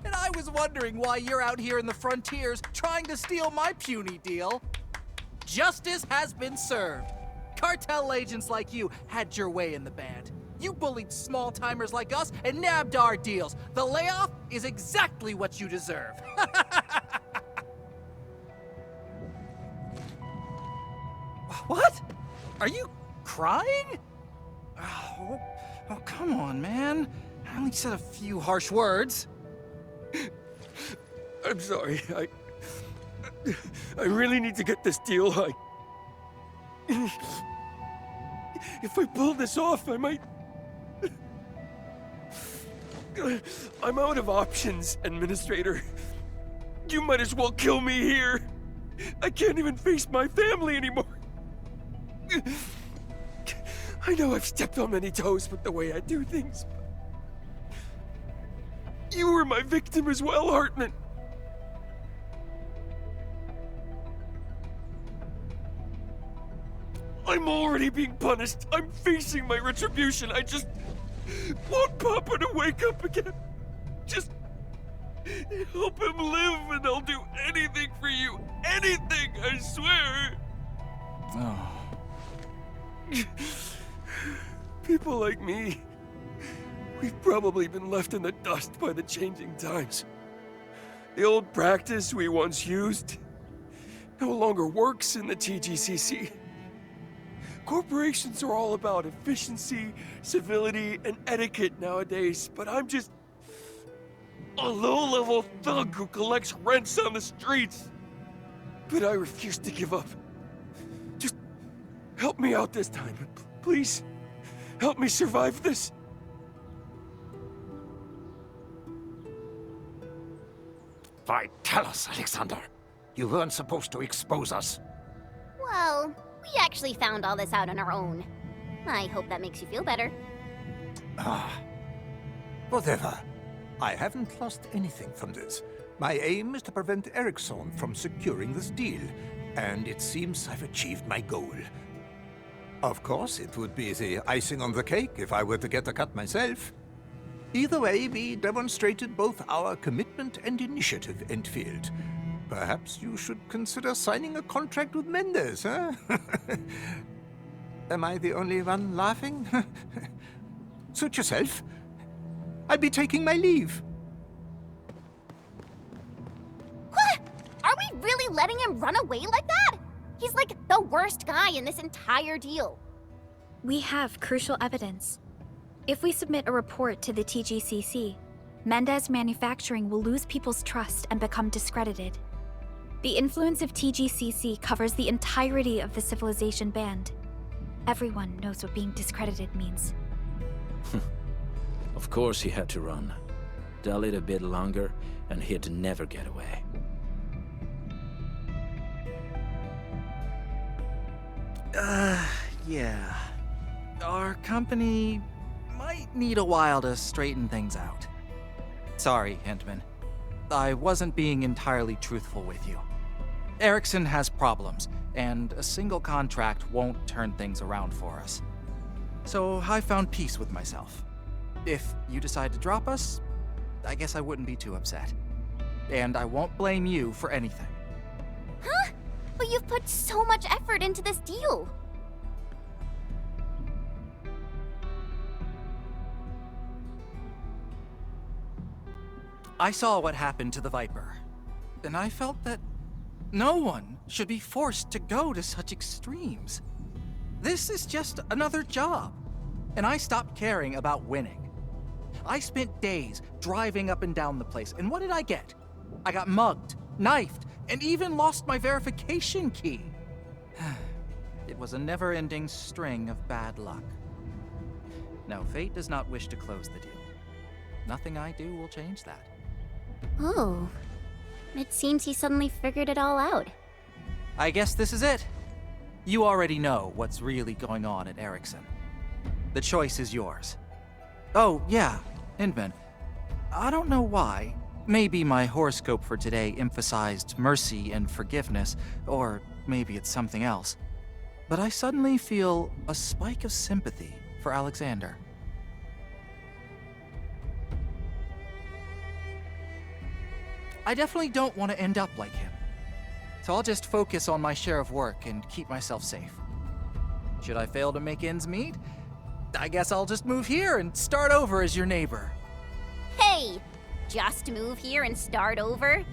And I was wondering why you're out here in the frontiers trying to steal my puny deal. Justice has been served. Cartel agents like you had your way in the band. You bullied small-timers like us and nabbed our deals. The layoff is exactly what you deserve. What? Are you crying? Oh, come on, man. I only said a few harsh words. I'm sorry. I really need to get this deal. If I pull this off, I might... I'm out of options, Administrator. You might as well kill me here. I can't even face my family anymore. I know I've stepped on many toes with the way I do things, but you were my victim as well, Hartman. I'm already being punished. I'm facing my retribution. I just want Papa to wake up again. Just help him live and I'll do anything for you. Anything, I swear. Oh. People like me, we've probably been left in the dust by the changing times. The old practice we once used no longer works in the TGCC. Corporations are all about efficiency, civility, and etiquette nowadays, but I'm just a low-level thug who collects rents on the streets. But I refuse to give up. Just help me out this time, please. Help me survive this. Why, tell us, Alexander. You weren't supposed to expose us. Well, we actually found all this out on our own. I hope that makes you feel better. Whatever. I haven't lost anything from this. My aim is to prevent Erickson from securing this deal, and it seems I've achieved my goal. Of course, it would be the icing on the cake if I were to get a cut myself. Either way, we demonstrated both our commitment and initiative, Entfield. Perhaps you should consider signing a contract with Mendes, huh? Am I the only one laughing? Suit yourself. I'll be taking my leave. What? Are we really letting him run away like that? He's like the worst guy in this entire deal. We have crucial evidence. If we submit a report to the TGCC, Mendez Manufacturing will lose people's trust and become discredited. The influence of TGCC covers the entirety of the Civilization band. Everyone knows what being discredited means. Of course he had to run. Dallied a bit longer, and he'd never get away. Yeah. Our company might need a while to straighten things out. Sorry, Hintman. I wasn't being entirely truthful with you. Erickson has problems, and a single contract won't turn things around for us. So I found peace with myself. If you decide to drop us, I guess I wouldn't be too upset. And I won't blame you for anything. Huh? But you've put so much effort into this deal. I saw what happened to the Viper, and I felt that no one should be forced to go to such extremes. This is just another job, and I stopped caring about winning. I spent days driving up and down the place, and what did I get? I got mugged, knifed, and even lost my verification key. It was a never-ending string of bad luck. Now, fate does not wish to close the deal. Nothing I do will change that. Oh. It seems he suddenly figured it all out. I guess this is it. You already know what's really going on at Erickson. The choice is yours. Oh, yeah, Hindman. I don't know why. Maybe my horoscope for today emphasized mercy and forgiveness, or maybe it's something else. but I suddenly feel a spike of sympathy for Alexander. I definitely don't want to end up like him, so I'll just focus on my share of work and keep myself safe. Should I fail to make ends meet, I guess I'll just move here and start over as your neighbor. Hey! Just move here and start over?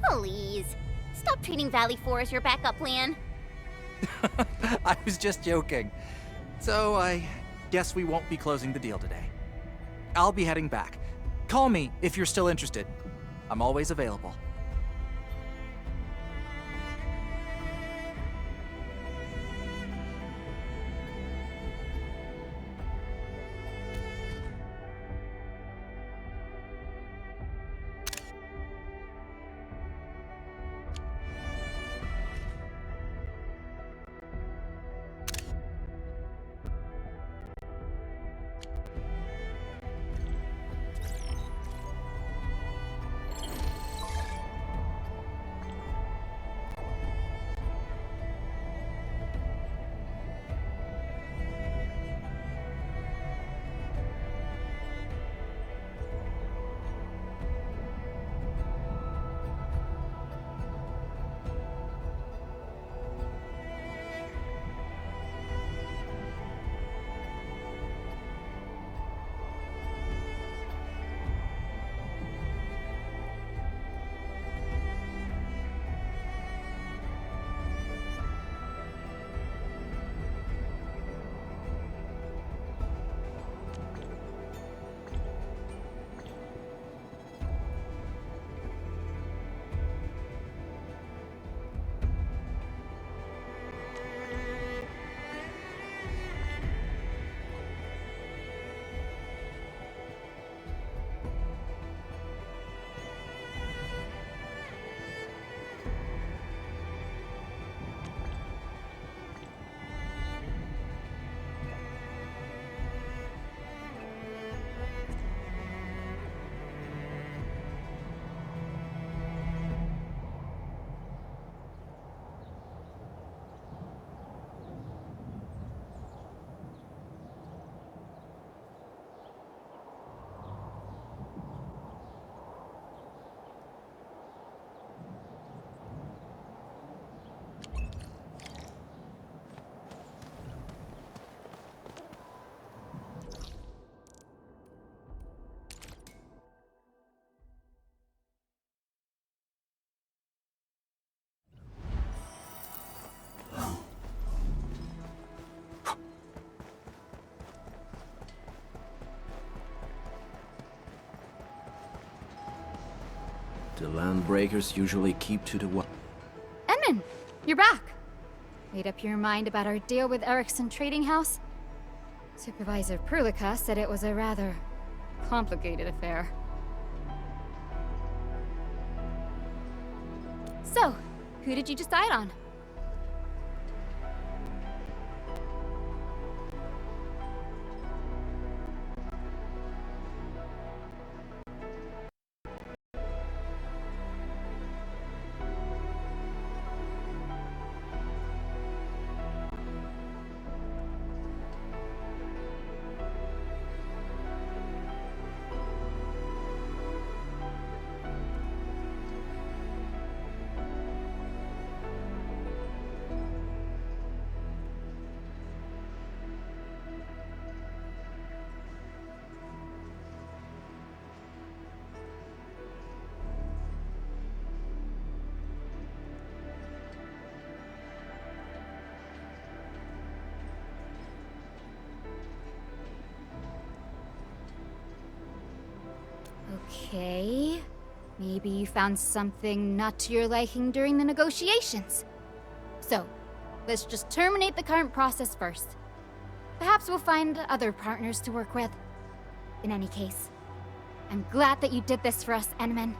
Please. Stop treating Valley 4 as your backup plan. I was just joking. So I guess we won't be closing the deal today. I'll be heading back. Call me if you're still interested. I'm always available. The Landbreakers usually keep to the Edmund, you're back. Made up your mind about our deal with Erickson Trading House? Supervisor Perlica said it was a rather complicated affair. So, who did you decide on? Okay. Maybe you found something not to your liking during the negotiations. So, let's just terminate the current process first. Perhaps we'll find other partners to work with. In any case, I'm glad that you did this for us, Enman.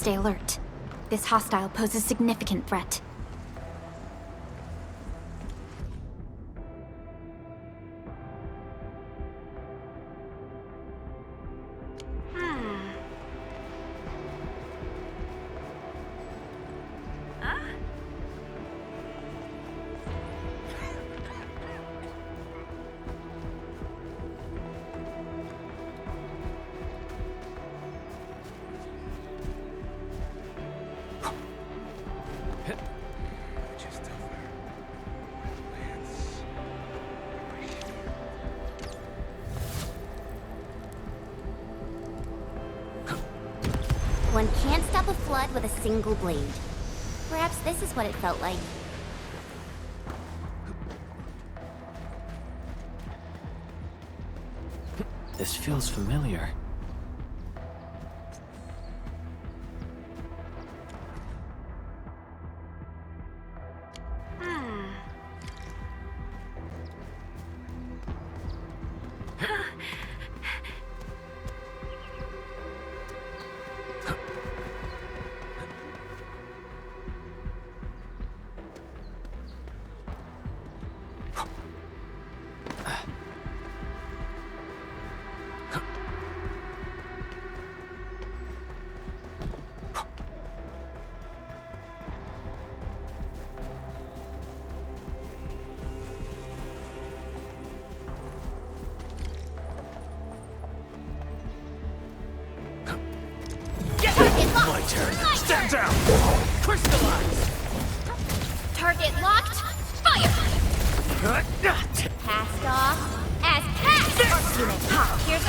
stay alert. This hostile poses significant threat. One can't stop a flood with a single blade. Perhaps this is what it felt like. This feels familiar. My turn. Stand down! Crystallize! Target locked. Fire! Cast off as cast! Unit pop. Here's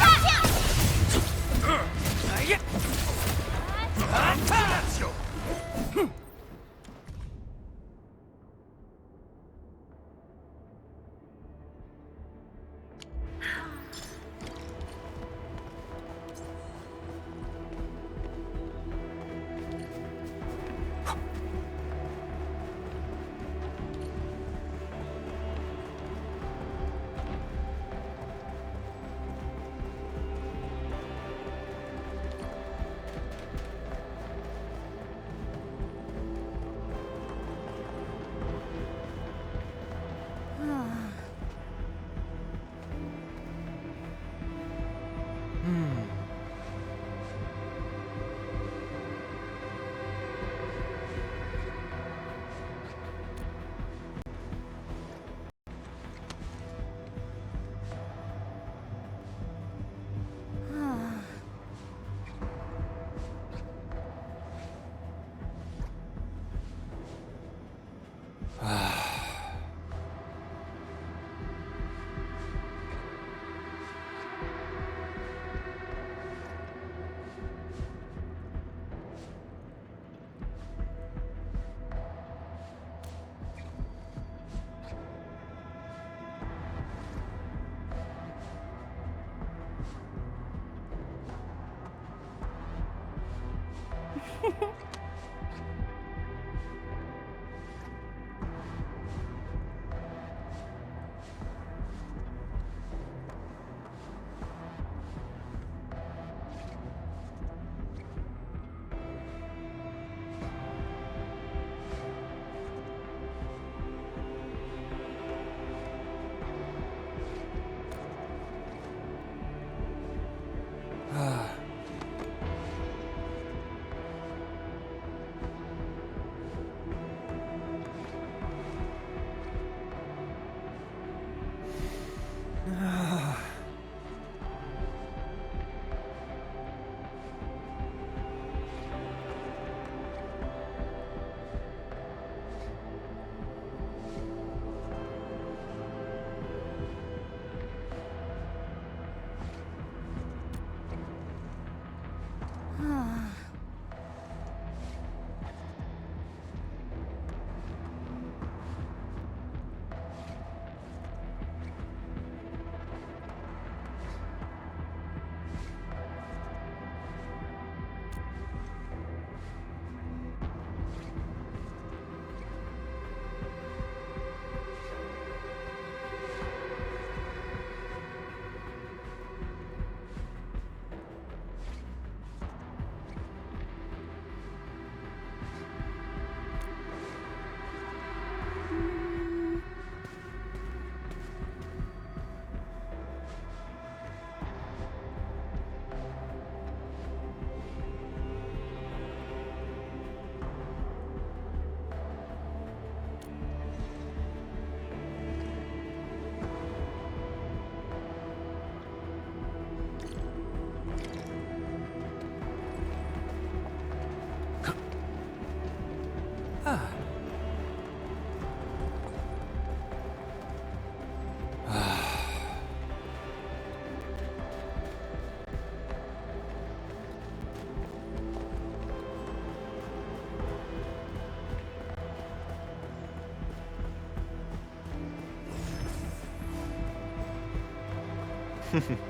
Mm-hmm.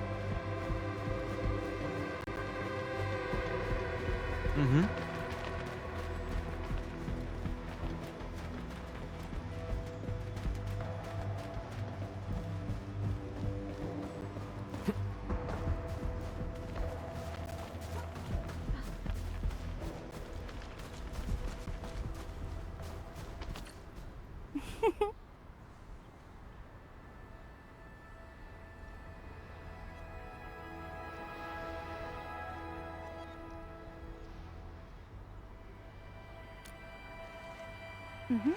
Mm-hmm.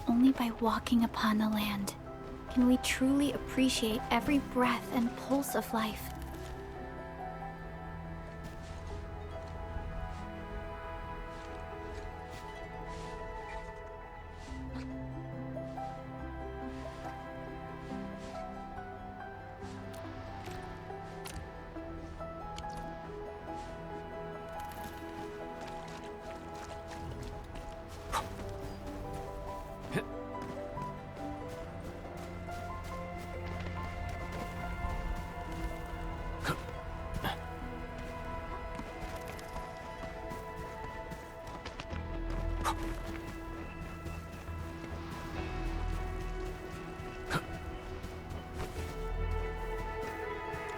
Only by walking upon the land can we truly appreciate every breath and pulse of life.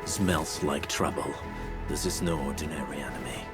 Smells like trouble. This is no ordinary enemy.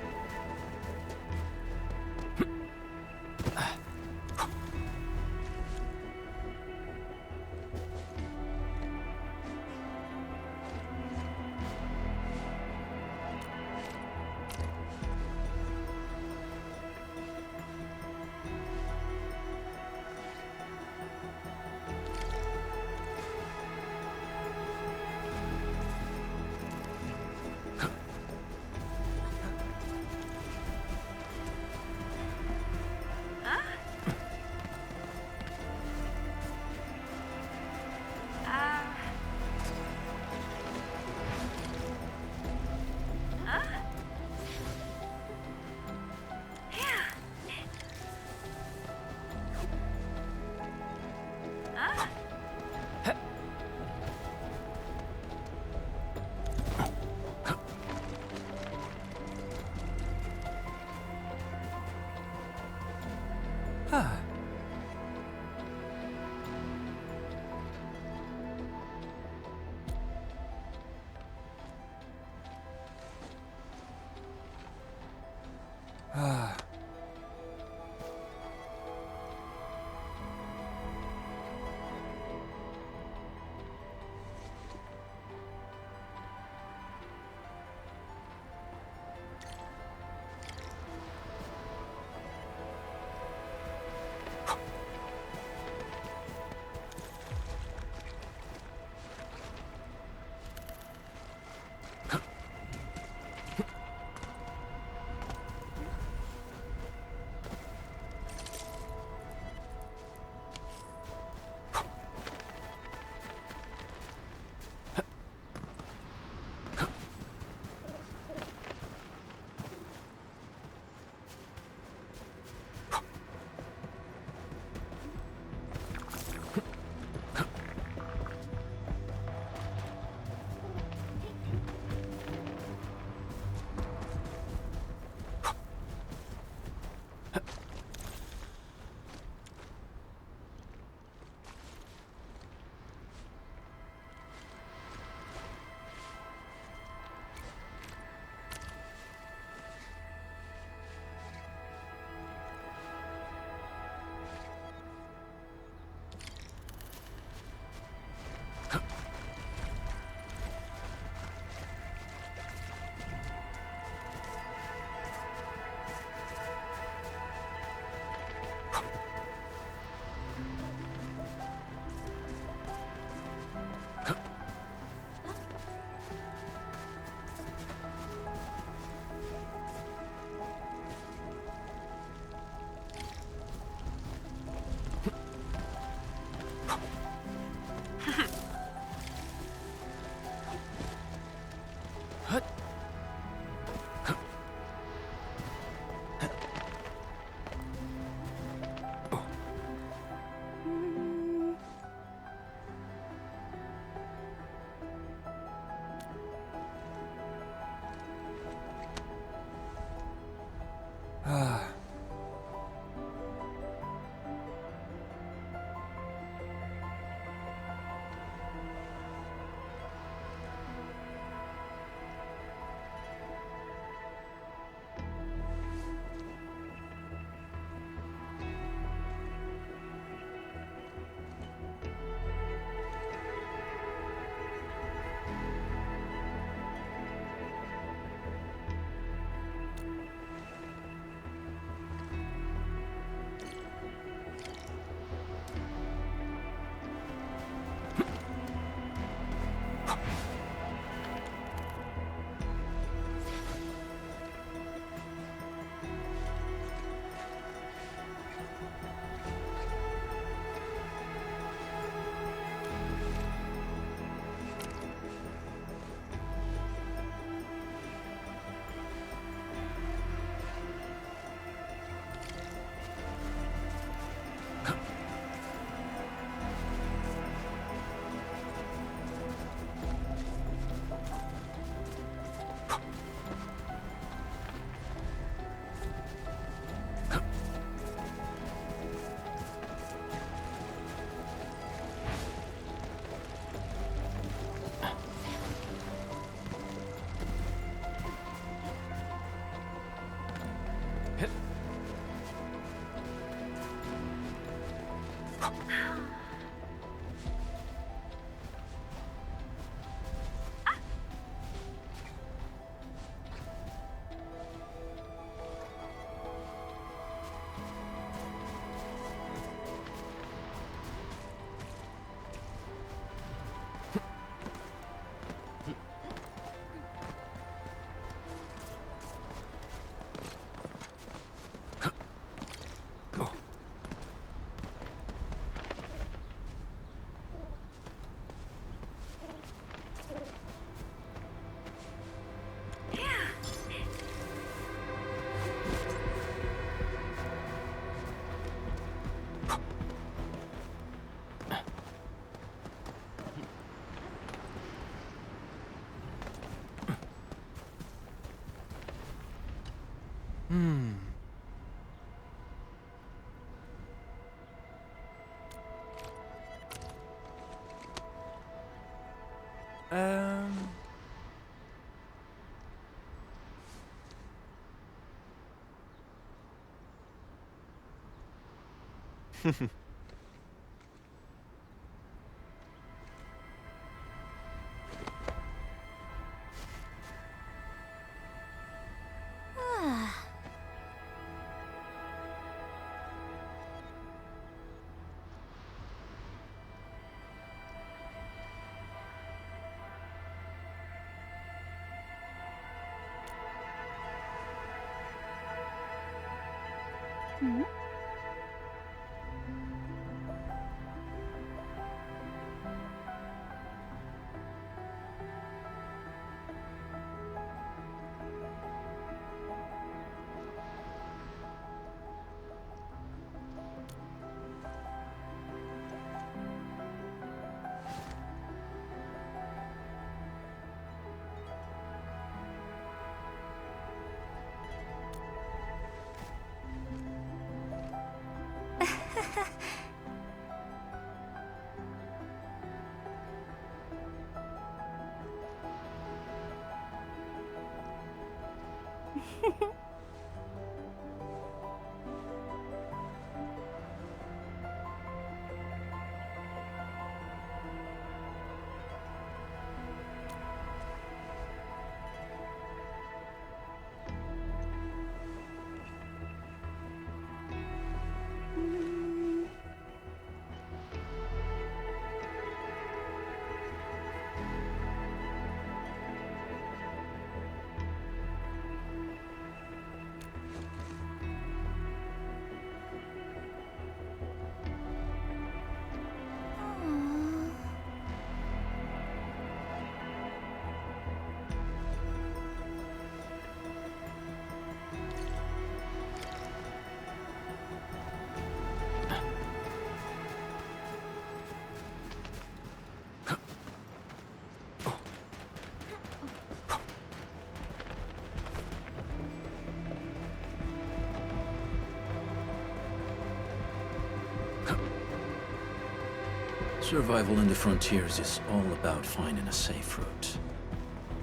Survival in the frontiers is all about finding a safe route.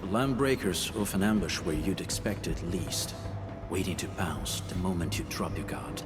The land breakers often ambush where you'd expect it least, waiting to pounce the moment you drop your guard.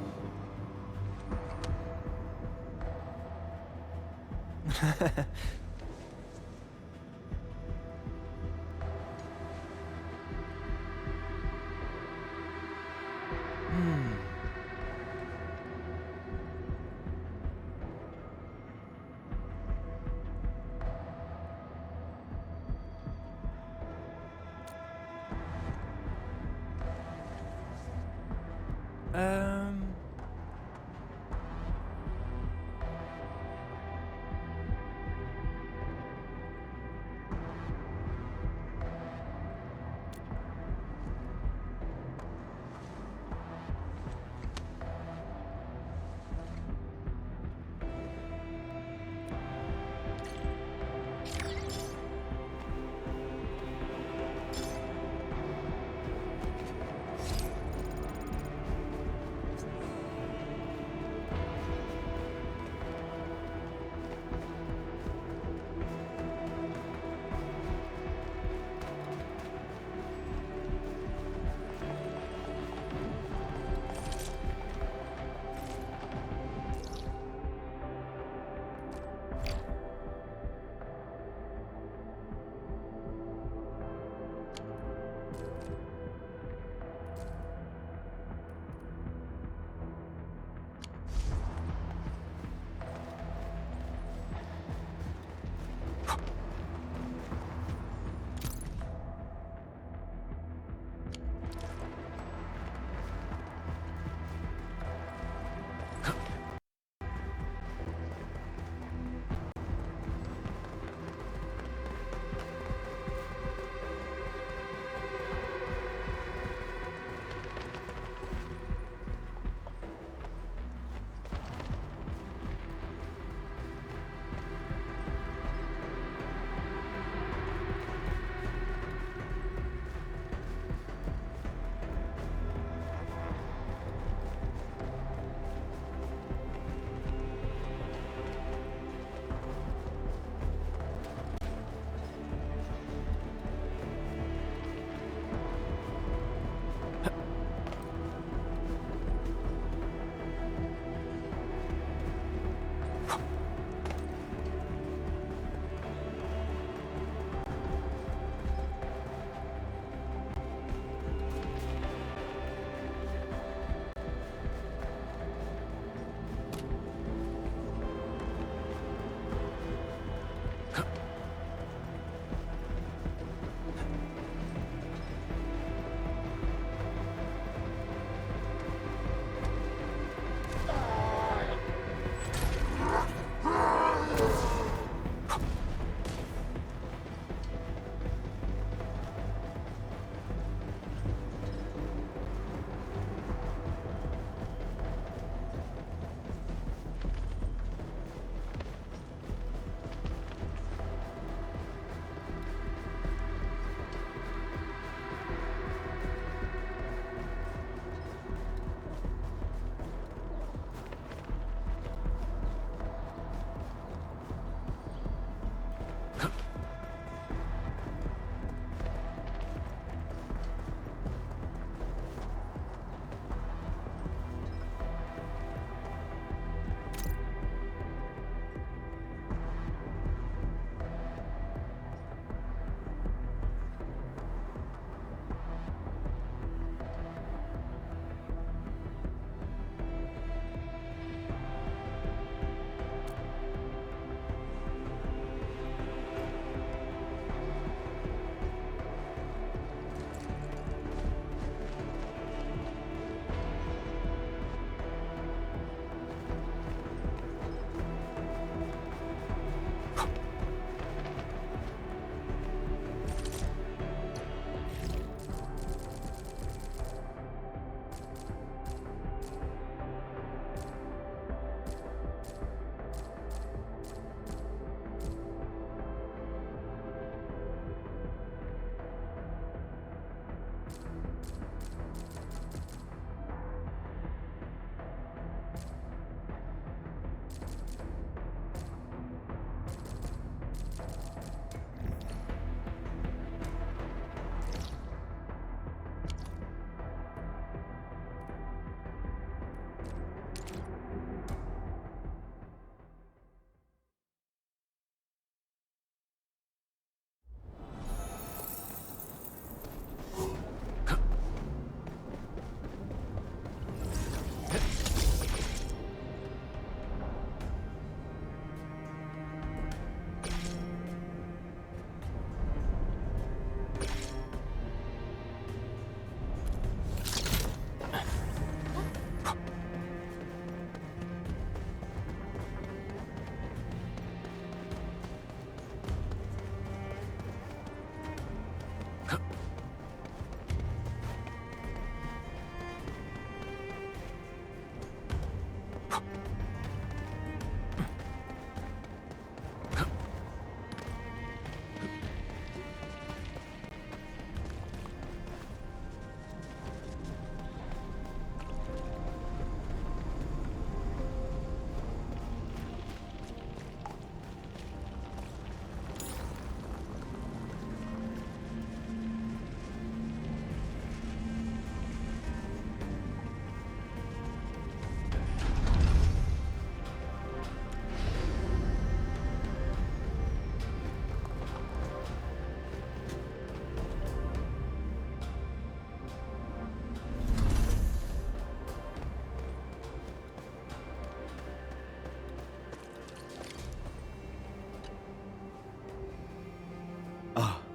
Ah.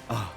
Ah.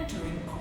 Entering core